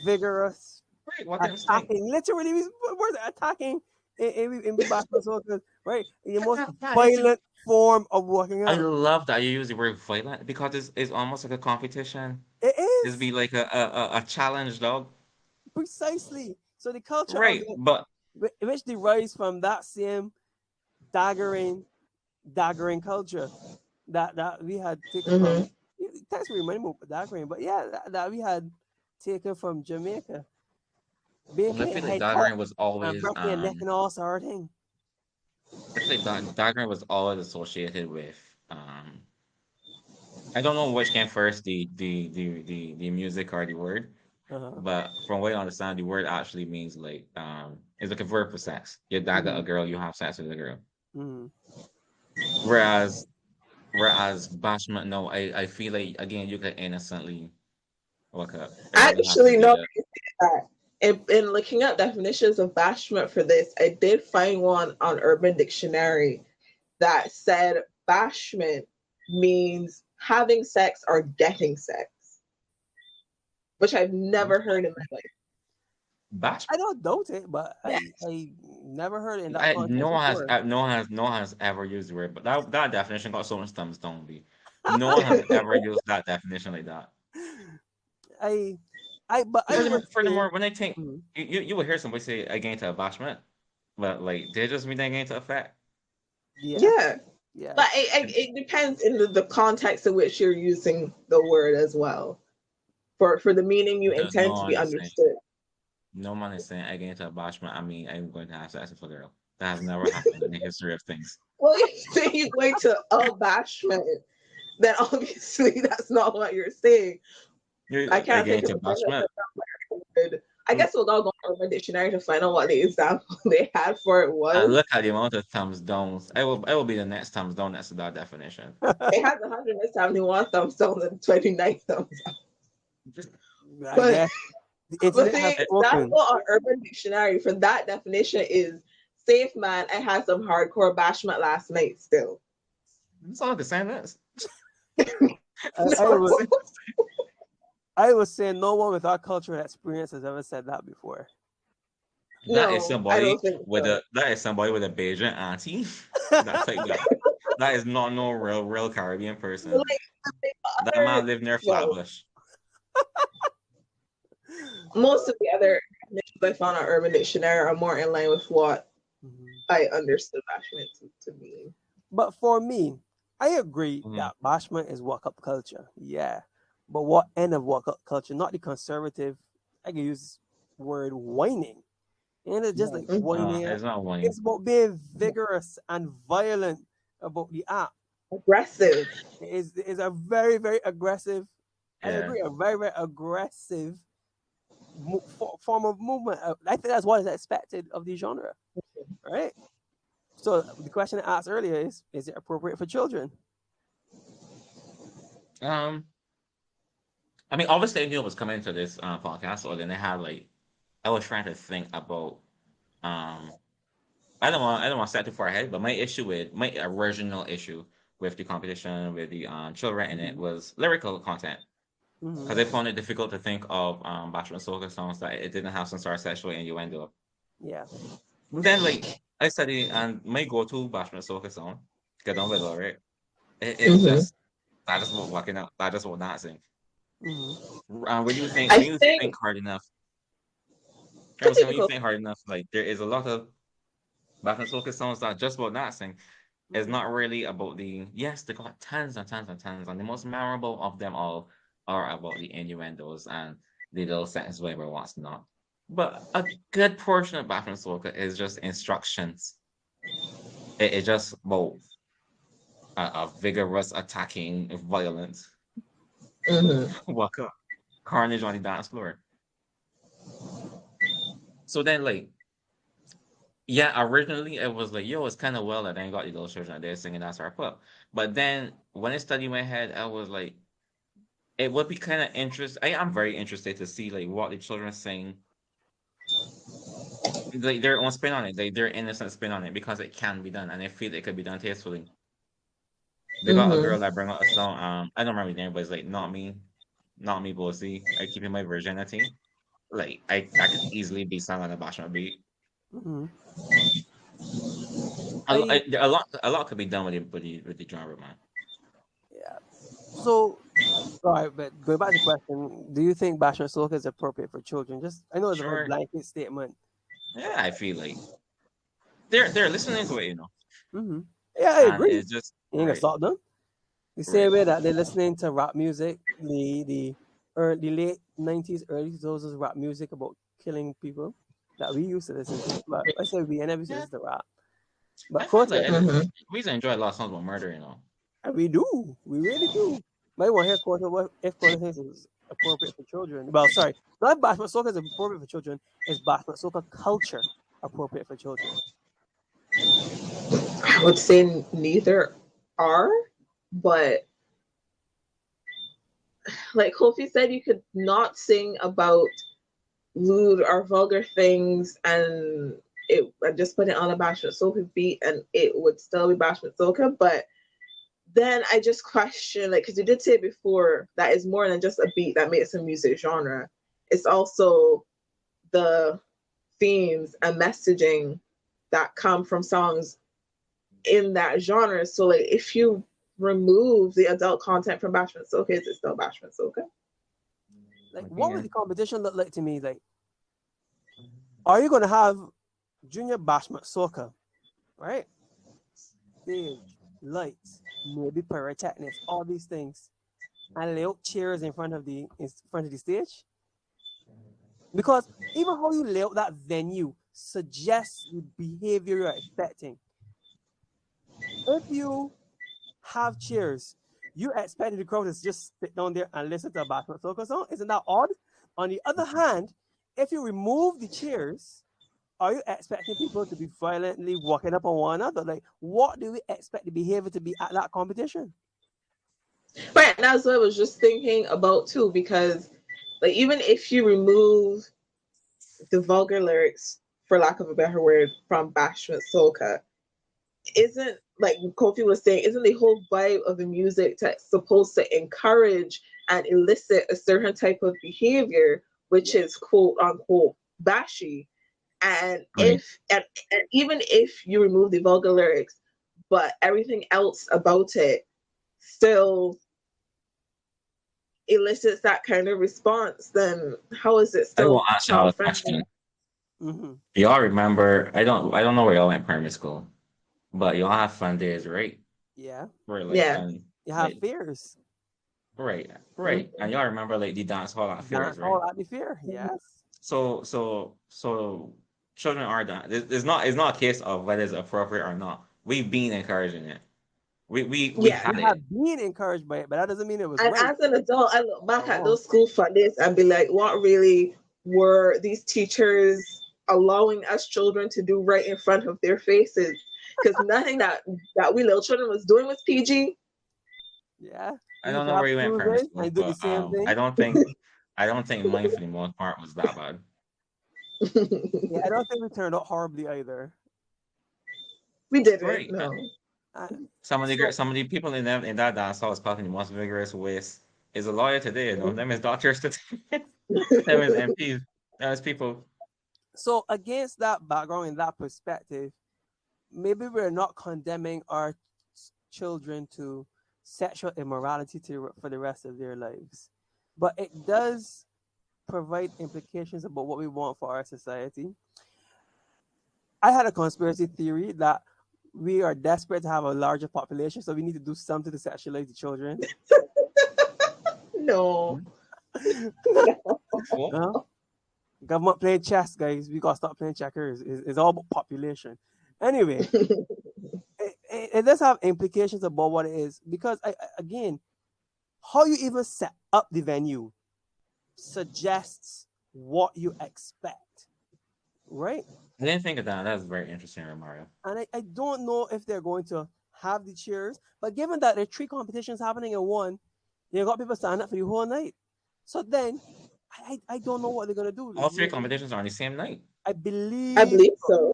vigorous, attacking, literally, we're attacking in Bashment Soca, right? The most violent form of walking up.
I love that you use the word violent, because it's almost like a competition.
It is.
It's be like a challenge, dog.
Precisely. So the culture,
right? But
which derives from that same daggering culture that we had taken from. Thanks for reminding me of daggering, but yeah, that we had taken from Jamaica.
I feel like daggering was always
neck and all sort of thing.
I feel like daggering was always associated with I don't know which came first, the music or the word. But from what I understand, the word actually means like it's like a verb for sex. You dagger a girl, you have sex with a girl. Whereas bashment, no, I feel like, again, you could innocently walk up.
Actually, no. In looking up definitions of bashment for this, I did find one on Urban Dictionary that said bashment means having sex or getting sex, which I've never heard in my life.
Bashment?
I don't doubt it, but I never heard it in that context.
No one has ever used the word, but that definition got so much thumbs down. No one has ever used that definition like that.
but I would
Furthermore,
say,
when I think
Mhm.
you will hear somebody say again to a bashment, but like they just mean again to a fact.
Yeah,
Yeah.
yeah.
But it depends in the context in which you're using the word as well for the meaning you
No
intend to
one
be
is saying
understood.
no one is saying again to a bashment. I mean, I'm going to have sex with a girl. That has never happened in the history of things.
Well, if you say you're going to a bashment, then obviously that's not what you're saying.
You
I can't
again
think of
to
a time
bashment.
that word. I guess we'll all go on Urban Dictionary to find out what the example they had for it
And
was.
look at the amount of thumbs downs. I will be the next thumbs down next to that definition.
It has 171 thumbs down and 29 thumbs up.
I
But,
guess the
but
internet
the
has spoken.
example on Urban Dictionary for that definition is safe man. I had some hardcore bashment last night still.
It's all the same. As.
No.
I was saying no one with our cultural experience has ever said that before.
That is
No, I
somebody
don't think
with
so.
a Bajan auntie. That's like that. That is not no real Caribbean person.
Like,
That man lived near
well,
Flatbush.
most of the other definitions I found on Urban Dictionary are more in line with what
Mhm.
I understood bashment to mean.
But for me, I agree
Mhm.
that bashment is walk-up culture. Yeah. But what end of walk-up culture? Not the conservative, I can use the word whining. And it's just like
Mhm.
whining.
It's not one.
It's about being vigorous and violent about the act.
Aggressive.
It is a very, very aggressive, I
Yeah.
agree, a very, very aggressive form of movement. I think that's what is expected of the genre, right? So the question I asked earlier is it appropriate for children?
I mean, obviously, I knew I was coming to this podcast, so then I had like, I was trying to think about, um, I don't want to set too far ahead, but my original issue with the competition with the children in it
Mhm.
was lyrical content. Because I
Mhm.
found it difficult to think of Bashment Soca songs that it didn't have some sort of sexual innuendo.
Yeah.
But then, like, I study, and my go-to Bashment Soca song, Get On With Lyric, it's
Mhm.
just, I just won't walking out, I just will not sing.
Mhm.
When
I
you
think
think hard enough, I was saying, when you
typical.
think hard enough, like, there is a lot of Bashment Soca songs that just about not sing. It's
Mhm.
not really about yes, they got tons and tons and tons, and the most memorable of them all are about the innuendos and the little sentence whatever what's not. But a good portion of Bashment Soca is just instructions. It's just about a vigorous attacking violence.
Mhm.
Walk up, carnage on the dance floor. So then, like, yeah, originally it was like, yo, it's kind of well that I got the little children out there singing that's our pub. But then when I studied in my head, I was like, it would be kind of interesting. I am very interested to see like what the children sing, like their own spin on it, like their innocent spin on it, because it can be done, and I feel it could be done tastefully. They got a
Mhm.
girl that bring out a song. I don't remember the name, but it's like not me, bossy. I keeping my virginity. Like I could easily be sung on a bashment beat.
Mhm.
A, lo-
I
a lot could be done with the genre, man.
Yeah. So, all right, but going back to the question, do you think Bashment Soca is appropriate for children? Just I know it's a very
Sure.
blanket statement.
Yeah, I feel like they're listening to it,
Hmm. Yeah, I
and
agree.
it's just
You ain't gonna
right,
stop them. The same
right.
way that they're listening to rap music, the late 90s, early 2000s rap music about killing people that we used to listen to. But I say we never used to
Yeah,
listen to rap. But
I
of
feel
course,
like
Mhm.
we used to enjoy a lot of songs about murder.
and we do. We really do. Might want to hear if Quarter thinks is appropriate for children. Well, sorry, not Bashment Soca is appropriate for children. It's Bashment Soca culture appropriate for children.
I would say neither are, but like Kofi said, you could not sing about lewd or vulgar things and just put it on a Bashment Soca beat and it would still be Bashment Soca. But then I just question, like, because you did say before that is more than just a beat that makes a music genre. It's also the themes and messaging that come from songs in that genre. So, like, if you remove the adult content from Bashment Soca, is it still Bashment Soca?
Like, what would the competition look like to me? Like, are you going to have junior Bashment Soca, right? Stage, lights, maybe pyrotechnics, all these things, and lay out chairs in front of the stage? Because even how you lay out that venue suggests the behavior you're expecting. If you have chairs, you expect the crowd to just sit down there and listen to a Bashment Soca song? Isn't that odd? On the other hand, if you remove the chairs, are you expecting people to be violently walking up on one another? Like, what do we expect the behavior to be at that competition?
Right, and that's what I was just thinking about too, because like even if you remove the vulgar lyrics, for lack of a better word, from Bashment Soca, isn't, like Kofi was saying, isn't the whole vibe of the music supposed to encourage and elicit a certain type of behavior, which is quote unquote bashy? And if and even if you remove the vulgar lyrics, but everything else about it still elicits that kind of response, then how is it still?
I will ask y'all a question.
Mm-hmm.
Y'all remember? I don't know where y'all went primary school, but y'all have fun days, right?
Yeah.
Right. Like,
yeah.
And,
You have
like,
fears.
right. And y'all remember like the dance hall at fairs, right?
All at the fair, yes.
So children are done. It's not a case of whether it's appropriate or not. We've been encouraging it. We had
You
it.
have been encouraged by it, but that doesn't mean it was
And
right.
as an adult, I look back at those school fun days and be like, what really were these teachers allowing us children to do right in front of their faces? Because nothing that we little children was doing was PG.
Yeah.
I don't know where you went primary school,
do the same
but
thing.
I don't think mine for the most part was that bad.
Yeah, I don't think we turned out horribly either.
We didn't.
Right.
No.
Some of the people in that dance hall is probably the most vigorous ways. Is a lawyer today, you know. Them is doctors today. Them is MPs. Them is people.
So against that background and that perspective, maybe we're not condemning our children to sexual immorality for the rest of their lives, but it does provide implications about what we want for our society. I had a conspiracy theory that we are desperate to have a larger population, so we need to do something to sexualize the children.
No.
Government playing chess, guys. We gotta stop playing checkers. It's all about population. Anyway, it does have implications about what it is, because again, how you even set up the venue suggests what you expect, right?
I didn't think of that. That's very interesting, Mario.
And I don't know if they're going to have the cheers, but given that there are 3 competitions happening in one, you got people standing up for the whole night. So then, I don't know what they're gonna do.
All 3 competitions are on the same night.
I believe
so.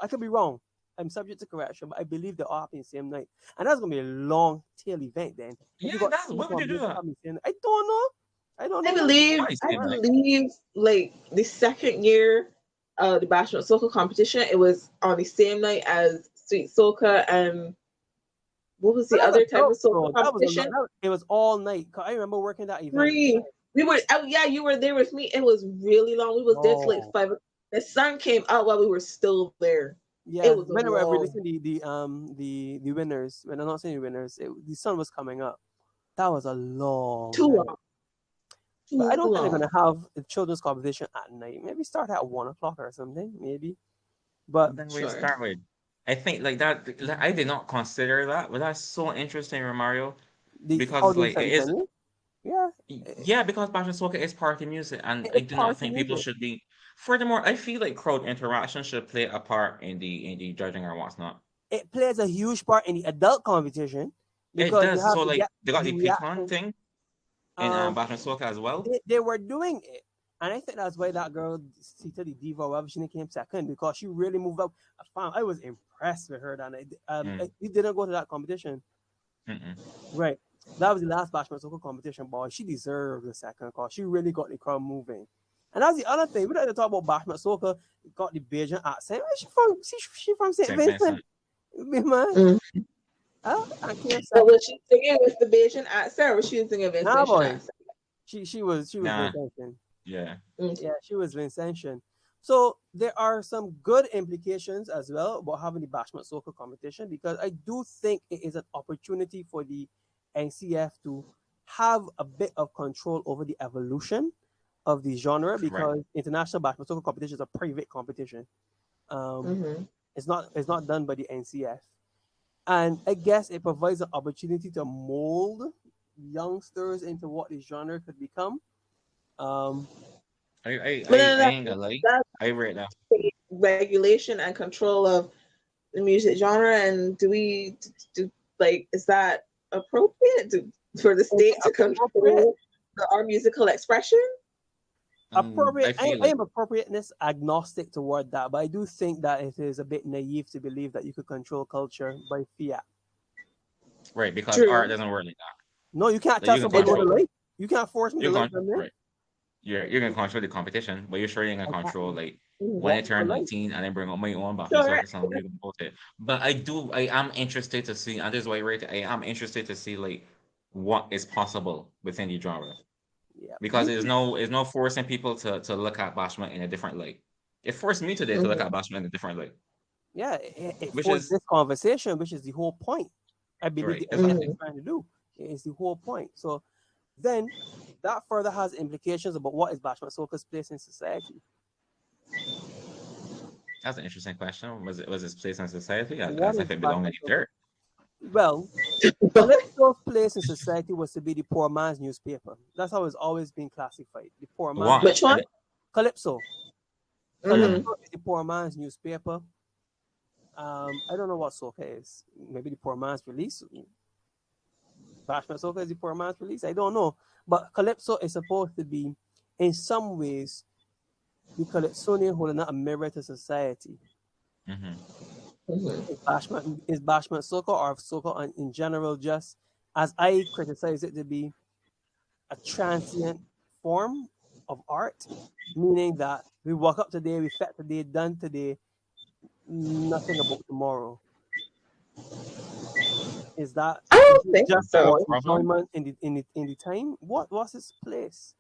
I could be wrong. I'm subject to correction, but I believe they're all happening the same night, and that's gonna be a long tail event. Then,
yeah, what would you do that?
I don't know.
I believe like the second year, the Bashment Soca competition, it was on the same night as Sweet Soca and what was the other type of soca competition?
It was all night. I remember working that event.
We were, you were there with me. It was really long. We was there till like 5. The sun came out while we were still there.
Yeah, it was when we were releasing the winners. When I'm not saying the winners, the sun was coming up. That was a long.
Too long.
But I don't think they're gonna have a children's competition at night. Maybe start at 1 o'clock or something. Maybe. But
then we start with. I think like that. I did not consider that, but that's so interesting, Romario, because like it is. Yeah, because Bashment Soca is party music, and I do not think people should be. Furthermore, I feel like crowd interaction should play a part in the judging or what's not.
It plays a huge part in the adult competition.
It does. So like they got the pecan thing in Bashment Soca as well.
They were doing it, and I think that's why that girl, Sita the Diva Revolution, came second, because she really moved up. I was impressed with her that night. He didn't go to that competition. Right. That was the last Bashment Soca competition, boy. She deserved the second, because she really got the crowd moving. And that's the other thing. We don't have to talk about Bashment Soca. Got the Bajan accent. She from St. Vincent. Man. I can't say.
Was she singing with the Bajan accent, or was she singing Vincent accent?
She was
Nah,
Vincentian.
yeah.
Yeah, she was Vincentian. So there are some good implications as well about having the Bashment Soca competition, because I do think it is an opportunity for the NCF to have a bit of control over the evolution of the genre,
Right.
because international Bashment Soca competition is a private competition. Um,
Mm-hmm.
it's not done by the NCF, and I guess it provides an opportunity to mold youngsters into what the genre could become. Um,
But
I
then
ain't gonna lie.
that's
I read that.
regulation and control of the music genre. And do like, is that appropriate for the state to
appropriate,
control our musical expression?
appropriate.
I feel
I
like
am appropriateness agnostic toward that, but I do think that it is a bit naive to believe that you could control culture by fiat.
right because art
True.
doesn't work like that.
No, you can't
Like
tell
you can
somebody
It
what to
control.
doesn't.
like. You can't force me to
You
like
can
something.
right. You're gonna control the competition, but you're sure you're gonna control
Exactly.
like when
Mhm.
I
What people
turn
like.
19 and then bring up my own Bashment
Sure.
Soca song, you're gonna vote it. But I am interested to see, and this is why I rate it. I am interested to see like what is possible within the genre,
Yeah.
because there's no forcing people to look at Bashment in a different light. It forced me today to look at
Mhm.
Bashment in a different light,
Yeah, it
which
forced
is
this conversation, which is the whole point. I believe
right
the NCF is
exactly.
Mhm.
trying to do. It is the whole point. So then that further has implications about what is Bashment Soca's place in society.
That's an interesting question. Was its place in society
What
as
is
if it belonged in
Bashment
the
Soca?
dirt?
Well, Calypso's place in society was to be the poor man's newspaper. That's how it's always been classified. The poor man's
Why?
Which one?
Calypso.
Mm-hmm.
Mm,
Calypso is the poor man's newspaper. I don't know what Soca is. Maybe the poor man's release. Bashment Soca is the poor man's release. I don't know. But Calypso is supposed to be, in some ways, the Calypsonian holding out a mirror to society.
hmm
Mm-hmm.
Is Bashment Soca, or Soca in general, just, as I criticize it, to be a transient form of art, meaning that we woke up today, we fed today, done today, nothing about tomorrow. Is that
I
is
don't
it
think
just
Is that a
for
so.
problem?
enjoyment in the time? What was its place?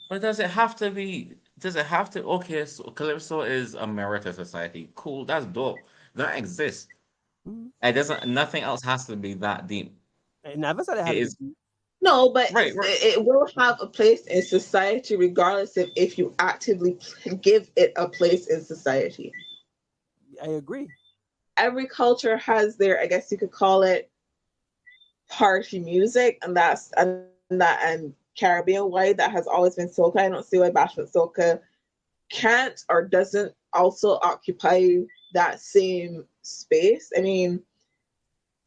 But does it have to be? Does it have to? Okay, so Calypso is a mirror to society. Cool, that's dope. That exists.
Hmm.
It doesn't. Nothing else has to be that deep.
I never said it had
It
to be
is
deep.
No, but
right. Right.
it will have a place in society regardless of if you actively give it a place in society.
I agree.
Every culture has their, I guess you could call it, party music, and Caribbean white that has always been soca. I don't see why Bashment Soca can't or doesn't also occupy that same space. I mean,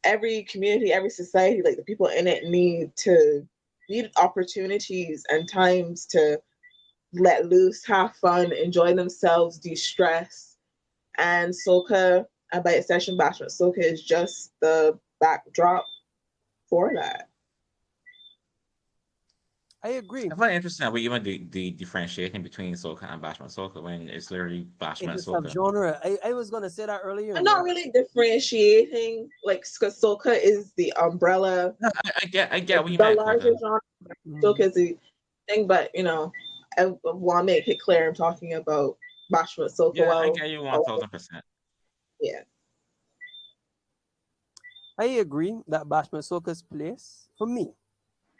every community, every society, like the people in it need opportunities and times to let loose, have fun, enjoy themselves, de-stress. And soca, and by extension Bashment Soca, is just the backdrop for that.
I agree.
I find it interesting that we even the differentiating between soca and bashment soca when it's literally
It's
bashment
a
soca.
subgenre. I was gonna say that earlier,
I'm
and
not really differentiating, like, because soca is the umbrella,
No, I get what you
the
meant,
larger
Quentin.
genre. Soca
Mhm.
is the thing, but I want to make it clear I'm talking about Bashment Soca.
Yeah, I
Well,
get you
oh,
1000%.
yeah.
I agree that Bashment Soca's place, for me,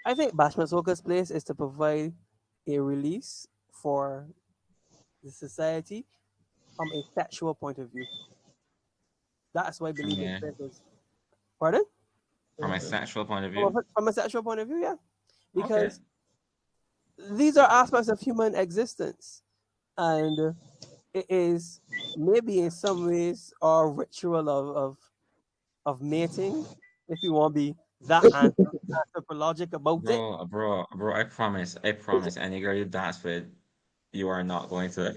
I think Bashment Soca's place is to provide a release for the society from a sexual point of view. That's why I
From
believe its
a
place is. Pardon?
from a
Mm-hmm.
sexual point of view.
From a sexual point of view, yeah.
Okay.
Because these are aspects of human existence. And it is maybe in some ways our ritual of mating, if you want to be that anthropologic about it.
Bro, I promise, any girl you dance with, you are not going to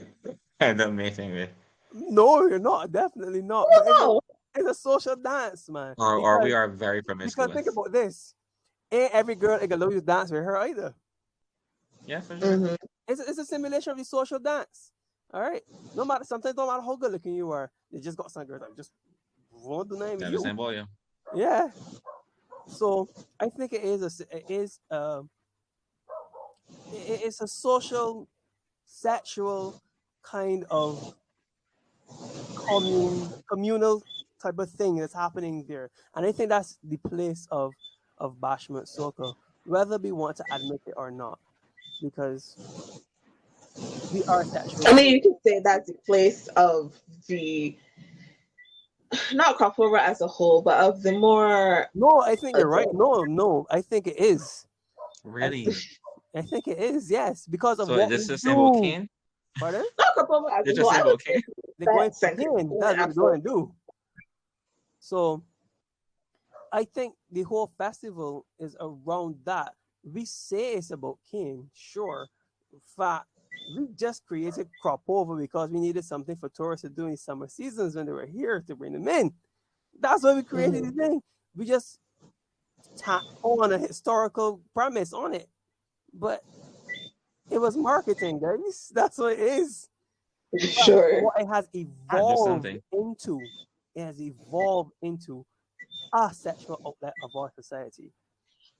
end up mating with.
No, you're not. Definitely not. But
Oh
it's a social dance, man.
Or we are very
Because think
promiscuous.
about this. Ain't every girl that can use dance with her either.
Yeah, for
no.
sure.
Mm-hmm.
It's a simulation of the social dance. All right. Sometimes no matter how good looking you are, they just got some girls that just won't do nothing with
Yeah, the
you.
same boy, yeah.
Yeah. So I think it is it's a social, sexual kind of communal type of thing that's happening there, and I think that's the place of Bashment Soca, whether we want to admit it or not, because we are sexual.
I mean, you could say that's the place of the not crop over as a whole, but of the more.
No, I think you're right. No, I think it is.
Really?
I think it is. Yes, because of
So
what
this
we
is about
do.
Kane?
Pardon?
Not crop over as
It's
a
just
whole. I
about
would say
Kane?
They're going to
centric.
Kane. That's what they're going to do. So I think the whole festival is around that. We say it's about King, sure. In fact, we just created crop over because we needed something for tourists to do in summer seasons when they were here to bring them in. That's why we created the thing. We just tacked on a historical premise on it. But it was marketing, guys. That's what it is.
Sure.
What it has evolved into. It has evolved into a sexual outlet of our society.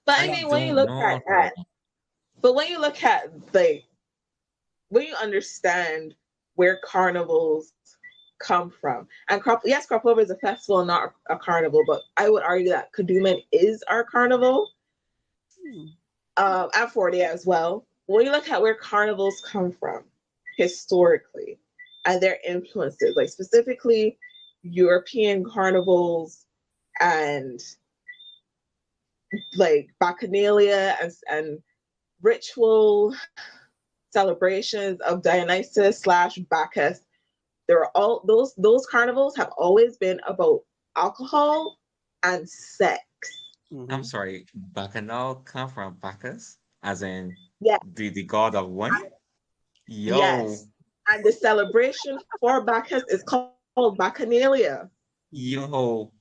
But I mean, when you look at that, but when you look at like, when you understand where carnivals come from, and crop over is a festival, not a carnival, but I would argue that Kadooment is our carnival. At 40 as well. When you look at where carnivals come from historically and their influences, like specifically European carnivals and like bacchanalia and ritual celebrations of Dionysus / Bacchus, there are all those carnivals have always been about alcohol and sex.
I'm sorry, Bacchanal come from Bacchus, as in
Yeah.
the god of wine. Yo,
Yes, and the celebration for Bacchus is called Bacchanalia.
yo,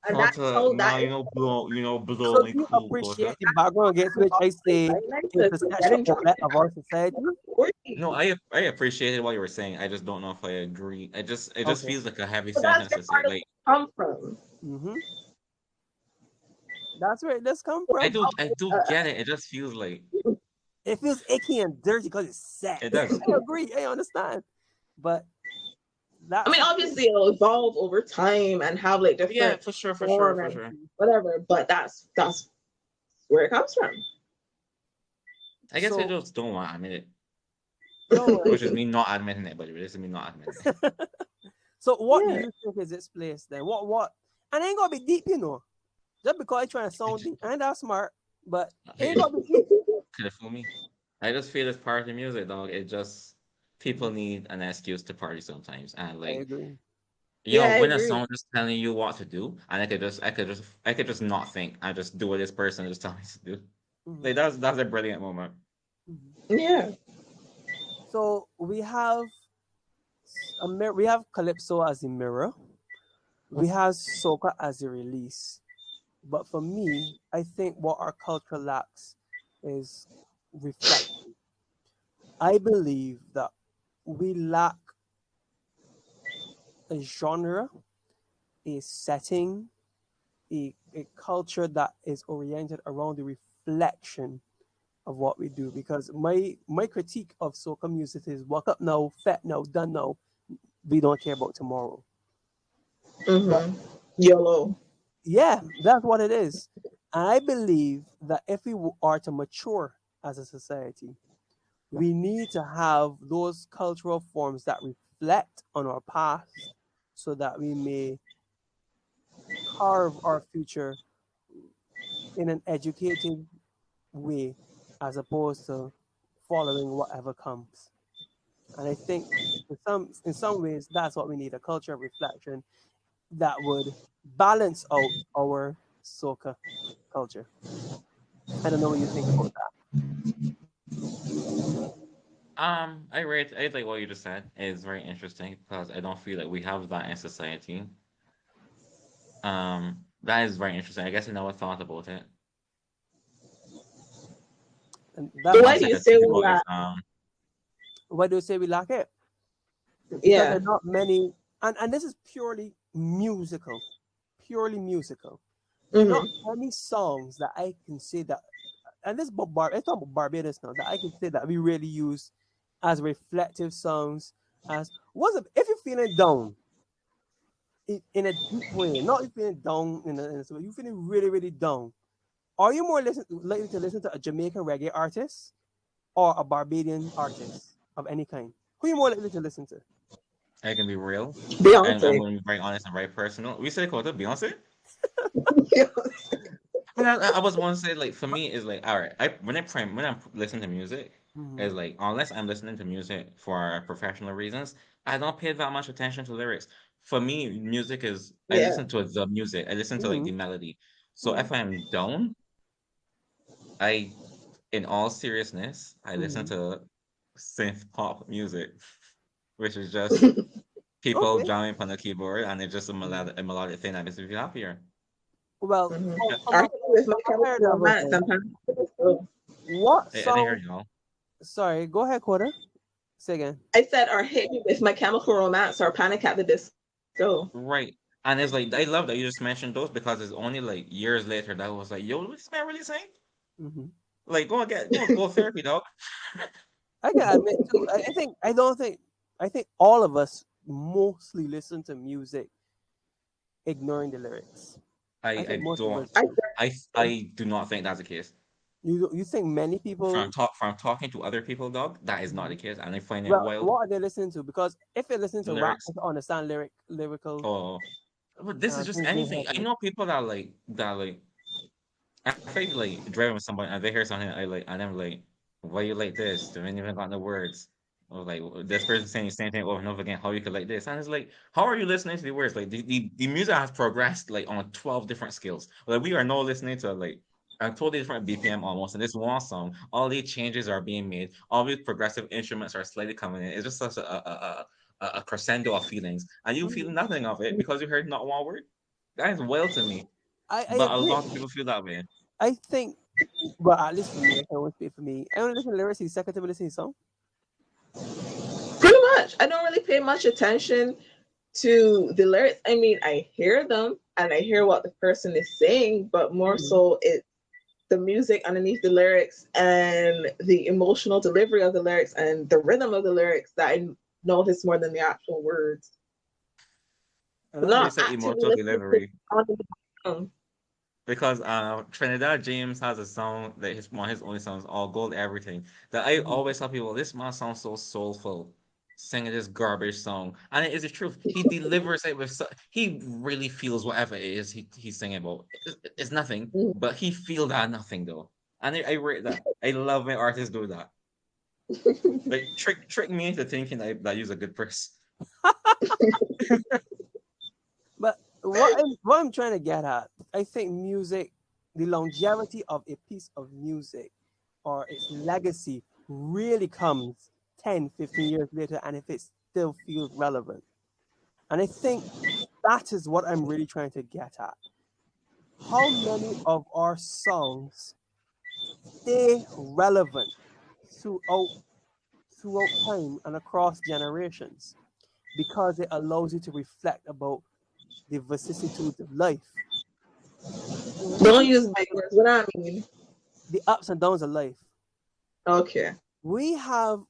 And that's how that is.
blow
So
me
do you
cool,
appreciate the background against which I say it's a sexual outlet of our society?
No, I appreciated what you were saying. I just don't know if I agree. It just
Okay.
feels like a heavy
So that's
sentence to
where
say. Like,
come from.
That's where it does come from.
I do get it. It just feels like
It feels icky and dirty because it's sex.
it does.
I agree. I understand. But
I mean, obviously it'll evolve over time and have like different
Yeah, for sure.
whatever. But that's where it comes from.
I guess I
So-
just don't want to admit it,
no,
which is me not admitting it, but it is me not admitting it.
So what do
Yeah.
you think is its place then? What? And it ain't gonna be deep, you know. Just because I trying to sound deep and that's smart, but it ain't gonna be deep.
Can you feel me? I just feel it's part of the music, dog. It just people need an excuse to party sometimes, and
I
like
agree.
I
when a
agree.
song is telling you what to do, and I could just not think and just do what this person is telling me to do.
Mhm.
Like that's a brilliant moment.
Yeah.
So we have we have Calypso as the mirror. We have Soca as the release. But for me, I think what our culture lacks is reflection. I believe that we lack a genre, a setting, a culture that is oriented around the reflection of what we do. Because my critique of soca music is wake up now, fat now, done now. We don't care about tomorrow.
YOLO.
Yeah, that's what it is. And I believe that if we are to mature as a society, we need to have those cultural forms that reflect on our past so that we may carve our future in an educated way as opposed to following whatever comes. And I think in some ways that's what we need, a culture of reflection that would balance out our soca culture. I don't know what you think about that.
I like what you just said. It's very interesting because I don't feel like we have that in society. That is very interesting. I guess I never thought about it.
And
So why
that's
do you say we
About
lack?
it,
why do you say we lack it? Because
Yeah.
there are not many, and this is purely musical. Not many songs that I can say that and this it's not about Barbados now, that I can say that we really use as reflective songs, as if you're feeling down in a deep way, not if you're feeling down you're feeling really, really down. Are you more likely to listen to a Jamaican reggae artist or a Barbadian artist of any kind? Who are you more likely to listen to?
I can be real, and I'm
Beyonce.
going to be very honest and very personal. We say quote Beyonce.
Beyonce.
But I was going to say, like, for me, it's like, all right, when I'm listening to music,
Mm-hmm.
it's like, unless I'm listening to music for professional reasons, I don't pay that much attention to lyrics. For me, music is, I
Yeah.
listen to the music, I listen to like
Mm-hmm.
the melody. So
Mm-hmm.
if I'm down, I, in all seriousness, I listen
Mm-hmm.
to synth pop music, which is just people
Okay.
drumming on the keyboard, and it's just
Mm-hmm.
a melodic thing that makes me feel happier.
Well,
Mhm.
Yeah,
from
I
a
think with my chemical
comparative
romance,
level,
sometimes so
what
I didn't hear
song?
y'all.
Sorry, go ahead, Quarter. Say again.
I said, or hit me with my chemical romance or Panic at the Disco.
Right. And it's like I love that you just mentioned those because it's only like years later that I was like, yo, what this man really saying?
Mm-hmm.
Like go therapy, dog.
I can admit too. I think I don't think I think all of us mostly listen to music ignoring the lyrics. I think
I
most of us
don't
I
do.
I do not think that's the case.
You think many people?
From talking to other people, dog, that is not
Mhm.
the case. And I find it
Well,
wild.
what are they listening to? Because if you're listening
The
to rap,
lyrics.
you can understand lyrical
Oh, but this is just
things being
anything. I
happening.
know people that like if I like driving with someone and they hear something I like and I'm like, why you like this? They ain't even got no words. Or like this person saying the same thing over and over again, how you could like this. And it's like, how are you listening to the words? Like the music has progressed like on 12 different scales. Like we are now listening to like a totally different BPM almost. And this one song, all these changes are being made, all these progressive instruments are slightly coming in. It's just such a crescendo of feelings. And you feel
Mhm.
nothing of it because you heard not one word. That is wild to me.
I
But a
agree.
lot of people feel that way.
I think, well, at least for me, I can only speak for me. I only listen to lyrics the second time I listen to a song.
pretty much. I don't really pay much attention to the lyrics. I mean, I hear them and I hear what the person is saying, but more
Mhm.
so it's the music underneath the lyrics and the emotional delivery of the lyrics and the rhythm of the lyrics that I notice more than the actual words.
I
I'm
love how you
not
said
actively
emotional
listening to
delivery
on the song.
because Trinidad James has a song that his one of his only songs, All Gold Everything, that I
Mhm.
always tell people this man sounds so soulful singing this garbage song. And it is the truth. He delivers it with he really feels whatever it is he's singing about. It's nothing, but he feels that nothing though. And I rate that. I love when artists do that. Like trick me into thinking that you're a good person.
But what I'm trying to get at, I think music, the longevity of a piece of music or its legacy really comes 10, 15 years later, and if it still feels relevant. And I think that is what I'm really trying to get at. How many of our songs stay relevant throughout time and across generations because it allows you to reflect about the vicissitudes of life.
Don't
We
use big words. What I mean?
the ups and downs of life.
Okay.
We have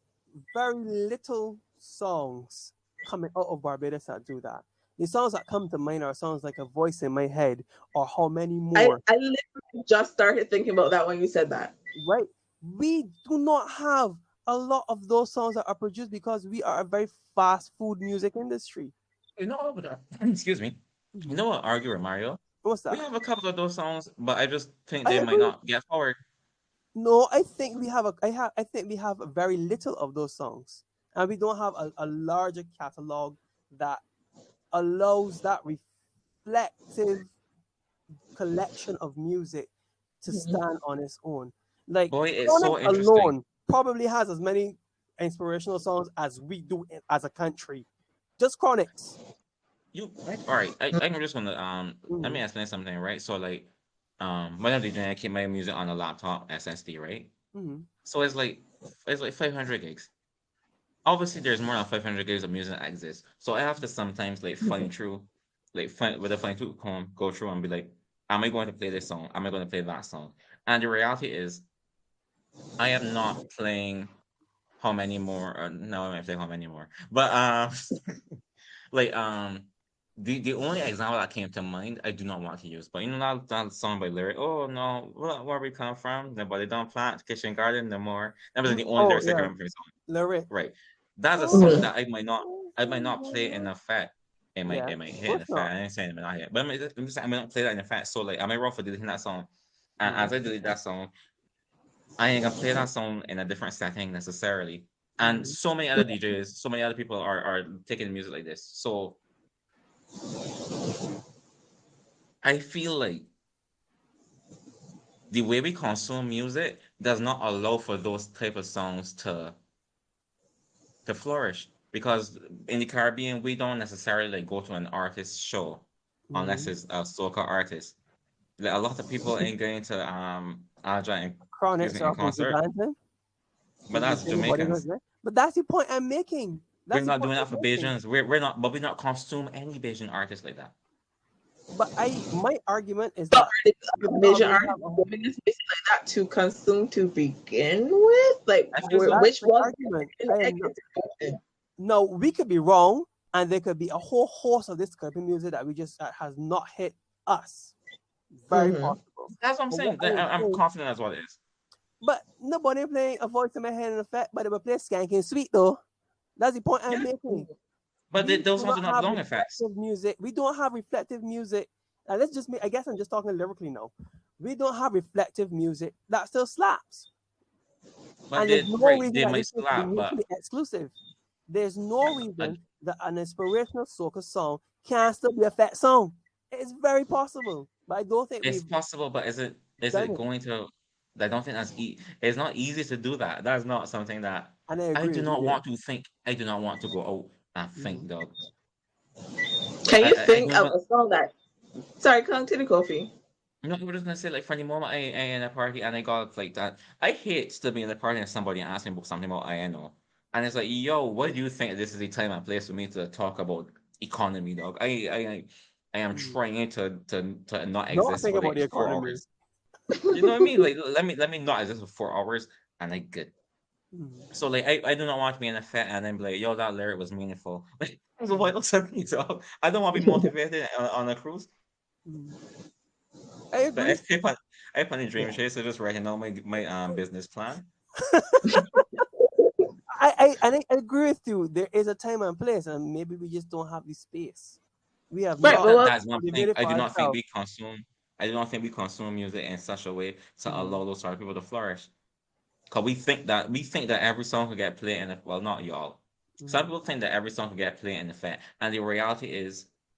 very little songs coming out of Barbados that do that. The songs that come to mind are songs like A Voice in My Head or How Many More.
I literally just started thinking about that when you said that.
Right? We do not have a lot of those songs that are produced because we are a very fast food music industry.
You know what? Excuse me. You
Mhm.
know what? Argue with Mario.
What's
We
that?
have a couple of those songs, but I just think
I
they might
agree.
not get forward.
No, I think I think we have very little of those songs, and we don't have a larger catalog that allows that reflective collection of music to
Mhm.
stand on its own. Like
Boy, it's so
Chronics
interesting.
alone probably has as many inspirational songs as we do as a country. Just Chronics.
All right. I'm just gonna let
Mm-hmm.
me explain something, right? So like when I'm DJing, I keep my music on a laptop SSD, right?
Mm-hmm.
So it's like 500 gigs. Obviously, there's more than 500 gigs of music that exists. So I have to sometimes like find through, like find with a fine tooth comb, go through and be like, am I going to play this song? Am I going to play that song? And the reality is, I am not playing how many more. No, I might play how many more. But like the only example that came to mind, I do not want to use. But you know that song by Lyric. Oh no, where we come from? Nobody don't plant kitchen garden no more. That was the only
Oh
lyrics I can
yeah,
remember from the song.
lyric.
Right. That's a song
Mhm.
that I might not play in effect.
Yeah,
It might
of
hit in
course
effect.
not.
I ain't saying it might not hit. But I'm just saying I might not play that in effect. So like I might roll for deleting that song. And as I delete that song, I ain't gonna play that song in a different setting necessarily. And
Mm-hmm.
so many other DJs, so many other people are taking music like this. So I feel like the way we consume music does not allow for those type of songs to flourish. Because in the Caribbean, we don't necessarily like go to an artist show unless
Mm-hmm.
it's a soca artist. Like, a lot of people ain't going to Aja and excuse
Chronics
me in
are going to
concert,
dancing.
but that's
Anybody goes
Jamaicans.
there. But that's the point I'm making.
We're
That's the
not
point
doing that for
I'm making.
Bajans. We're not, but we not consume any Bajan artists like that.
But my argument is
But
that
are
because
Asian
we
artists
have a
doing this music like that to consume to begin with? Like,
I feel so.
that's
which
my
was
argument.
the
I am not, no, we could be wrong, and there could be a whole host of this type of music that we just that has not hit us. Very
Mhm.
possible.
That's what I'm
But what
saying.
I am
I'm
saying,
confident that's what it is.
but nobody playing a voice in my head in effect, but they will play skanking sweet though. That's the point I'm
Yeah,
making.
but
We
those
do
ones
not
do not
have
belong in facts.
reflective music. We don't have reflective music. Let's just make. I guess I'm just talking lyrically now. We don't have reflective music that still slaps,
But
and there's
they
no
right,
reason
they
that
might
this should be
slap. But
mutually exclusive. There's no
uh,
reason that an inspirational soca song can still be a fat song. It's very possible, but I don't think
it's
we've
possible. But is
done
it
it.
going to? I don't think it's not easy to do that. That's not something that
And I
I
agree
do
with you
not
there.
want to think. I do not want to go out and think,
Mhm.
dog.
Can you
I
think
don't
of
even.
a song that? Sorry, continue, Kofi.
You know, I was just gonna say, like, for the moment I in a party and I got like that. I hate to be in a party and somebody asks me about something about INO. And it's like, yo, what do you think this is the time and place for me to talk about economy, dog? I am
Mhm.
trying to not
Don't
exist
think
for
about
like
the
4
economy.
hours. You know what I mean? Like, let me not exist for 4 hours and I good.
Mhm.
So like I do not want to be in a fit and then be like, yo, that lyric was meaningful. Like, so why don't send me, dog? I don't want to be motivated on a cruise.
Mhm. I
But
agree.
I put in Dream Chaser just writing out my business plan.
I agree with you. There is a time and place, and maybe we just don't have the space. We have
Right,
not
but what?
That's one thing.
cultivated for ourselves.
I do not think we consume music in such a way to
Mhm.
allow those sort of people to flourish. Cause we think that every song could get played in a, well, not y'all. Some
Mhm.
people think that every song could get played in effect, and the reality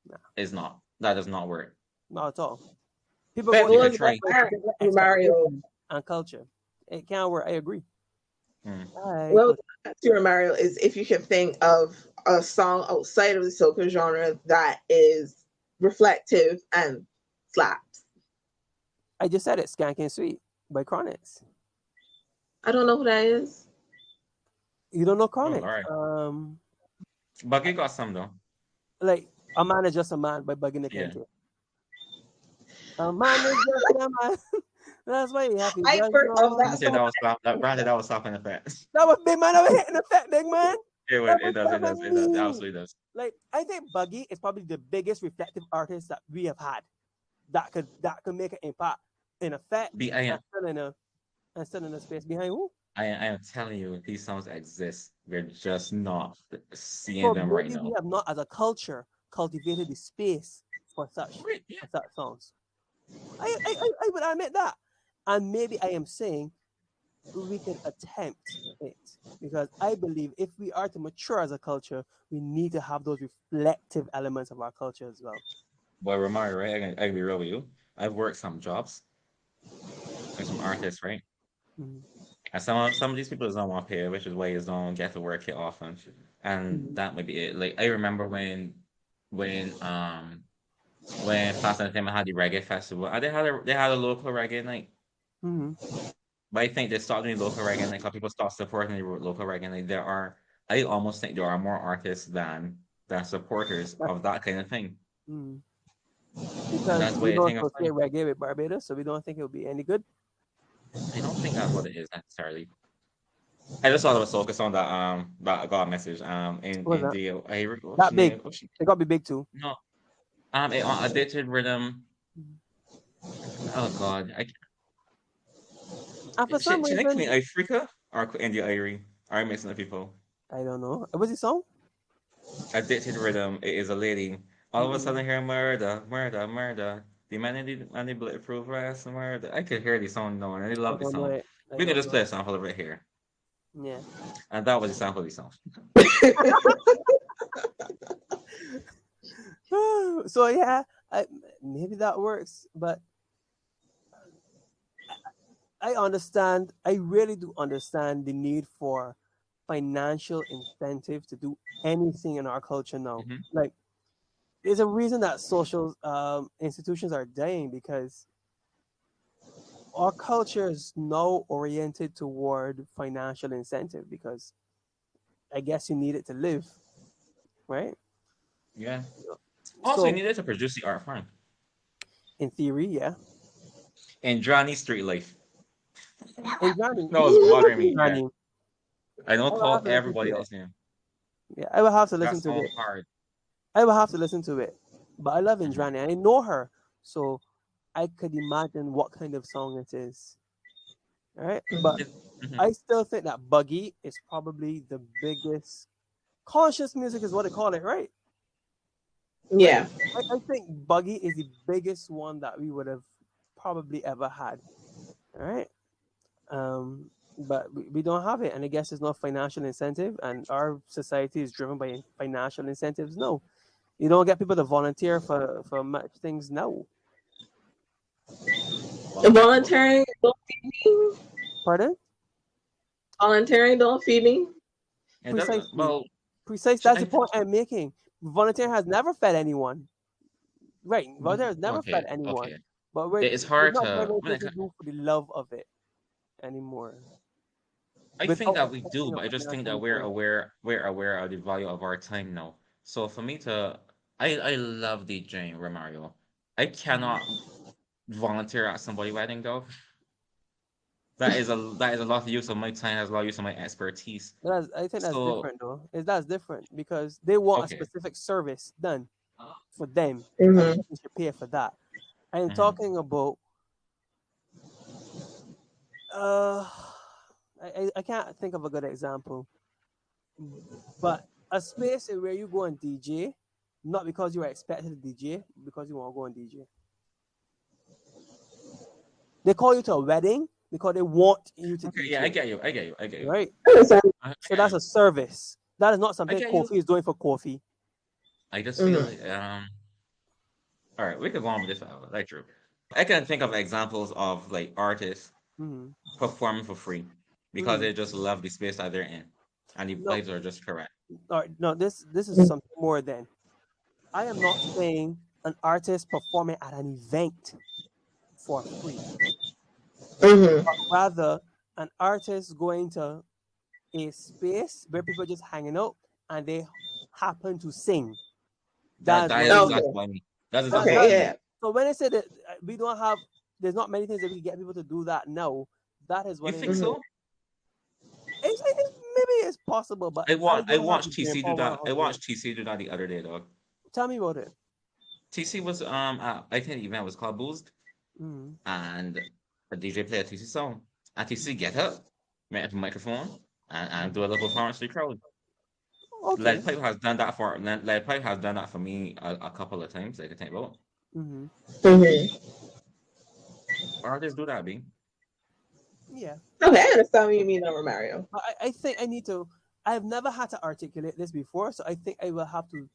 Nah,
is not. That does not work.
not at all. People
Right,
go
but
You
to
could
what
effect
try.
with
was
particular
Mario?
expectations and culture. It can't work. I agree.
Hmm.
I
Well,
could.
to Mario is if you can think of a song outside of the soca genre that is reflective and slaps.
I just said it. Skanking Sweet by Chronics.
I don't know who that is.
You don't know
Oh,
Chronics?
Lord. But you got some though.
Like A Man is Just a Man by Bugging the
Yeah.
Kente. A man is just a man. That's why you have to
I've
just
heard of
know.
that
Granted,
song.
that was slap. Granted, that was slapping effect.
That was big man. That was hitting the fat big man. That was
It does, it
me.
absolutely does.
Like I think Buggy is probably the biggest reflective artist that we have had that could make an impact in effect
Be
and still in a space behind who.
I am telling you, these songs exist. We're just not seeing
So
them right
maybe we
now.
have not as a culture cultivated the space
Right, yeah.
for such songs. I would admit that. And maybe I am saying we can attempt it because I believe if we are to mature as a culture, we need to have those reflective elements of our culture as well.
Boy, Romario, right? I can be real with you. I've worked some jobs with some artists, right?
Mhm.
And some of these people don't want to pay, which is why you don't get to work it often. And
Mhm.
that might be it. Like I remember when um when Fast Entertainment had the reggae festival, and they had a local reggae night.
Mhm.
But I think they stopped doing local reggae night because people stopped supporting the local reggae night. I almost think there are more artists than supporters
That's,
of that kind of thing.
mhm.
And
Because
that's
we
why I
don't
think of
associate reggae with Barbados, so we don't think it would be any good.
I don't think that's what it is necessarily. I just saw the soca song that I got a message
What was
in
that?
the what's
That
the
big.
name? What's she,
It got to be big too.
no addicted rhythm. Oh God,
And for some
she Queen
reason,
Africa or India Irie. I'm mixing up people.
I don't know. What's the song?
Addicted rhythm. It is a lady. All of a
Mm.
sudden, hear murder, murder, murder. The man in the bulletproof vest, murder. I could hear the song now, and I
I
love the
don't know
song.
it. I
We can
don't
just play
know
a sample of it here,
it. Yeah.
and that was the sample of the song.
So yeah, maybe that works, but I understand. I really do understand the need for financial incentive to do anything in our culture now.
Hmm.
Like, there's a reason that social institutions are dying because our culture is now oriented toward financial incentive because I guess you need it to live, right?
Yeah. Also, you
So,
needed to produce the art form.
in theory, yeah.
And Johnny Street Life.
And Johnny,
No, it's bothering me. Yeah.
Johnny,
I
I
don't
will have
call
to listen
everybody
to it.
else name.
Yeah, I will have to listen
That's
to
so
it.
hard.
I will have to listen to it. But I love
Mhm.
Indrani. I know her, so I could imagine what kind of song it is. All right, but
Mhm.
I still think that Buggy is probably the biggest conscious music is what they call it, right?
Yeah.
I think Buggy is the biggest one that we would have probably ever had. All right. But we don't have it, and I guess there's no financial incentive, and our society is driven by financial incentives. No, you don't get people to volunteer for much things. No,
Volunteering don't feed me.
pardon.
Volunteering don't feed me.
It doesn't.
Precisely,
Well,
precise. That's
I
the
think.
point I'm making. Volunteer has never fed anyone. Right, volunteer has never fed
Okay.
anyone,
Okay.
but
It's
we're
hard
not
to
getting
when
people to do for the love of it anymore.
I think
Without
that we do,
expecting a
but I just think
financial
that
return.
we're aware of the value of our time now. So for me to I love DJing Romario. I cannot volunteer at somebody's wedding though. That is a lot of use of my time, has a lot of use of my expertise.
I think that's
So
different though. That's different because they want a
okay.
specific service done for them, and
Mm-hmm.
they should pay for that. I'm
Hmm.
talking about uh, I can't think of a good example, but a space where you go and DJ, not because you are expected to DJ, because you want to go and DJ. They call you to a wedding because they want you to
Okay, yeah, I
DJ,
get you. I get you. I get you.
right?
I
So
get
that's
you.
a service. That is not
I
something
get you.
Kofi is doing for Kofi.
I just feel
Mm-hmm.
like all right, we could go on with this forever. Like true. I can think of examples of like artists
Mm-hmm.
performing for free because
Mm-hmm.
they just love the space that they're in, and the
No,
vibes are just correct.
all right, no. This is something more than. I am not saying an artist performing at an event for free,
Mm-hmm.
but rather an artist going to a space where people are just hanging out and they happen to sing. That's
That
what I
is
Okay.
mean.
exactly what I mean. That's exactly what
Okay.
I mean.
Yeah.
So when I say that we don't have, there's not many things that we can get people to do that now. That is
You
what I
think
mean.
Mm-hmm.
so?
Maybe it's possible, but I
I
don't have the
watched
brain
TC do
power
that. I
of it.
watched TC do that the other day, dog.
Tell me about it.
TC was I think the event was called Boozed,
Mm.
and a DJ played a TC song. And TC get up, met a microphone, and do a little performance to the crowd.
Okay.
Lead Pipe has done that for me a couple of times. I can think about.
Mm-hmm.
Mm-hmm.
Artists do that, B.
Yeah.
Okay, I understand what you mean over Mario.
But I think I need to. I've never had to articulate this before, so I think I will have to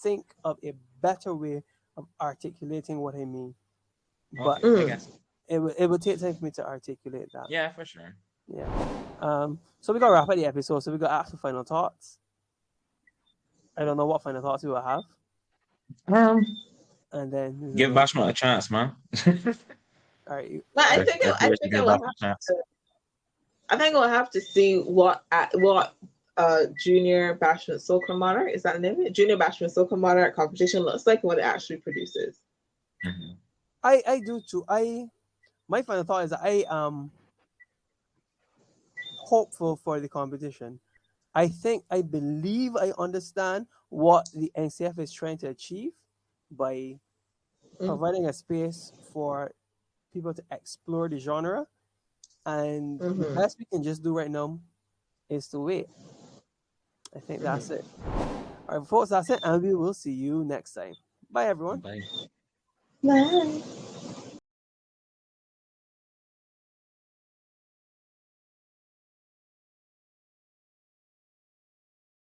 think of a better way of articulating what I mean. But
Okay, I guess.
it will take time for me to articulate that.
Yeah, for sure.
Yeah. So we got to wrap up the episode. So we got to ask for final thoughts. I don't know what final thoughts we will have, and then
Give Bashment a chance, man.
all right.
But I
I
think
I wish to give
I will
Bashment
have
a chance.
to. I think we'll have to see what Junior Bashment Soca Monarch, is that the name of it? Junior Bashment Soca Monarch competition looks like, what it actually produces.
Mhm.
I do too. My final thought is that hopeful for the competition. I believe I understand what the NCF is trying to achieve by providing a space for people to explore the genre. And the best we can just do right now is to wait. I think that's it. All right, folks, that's it. And we will see you next time. Bye, everyone.
Bye.
Bye.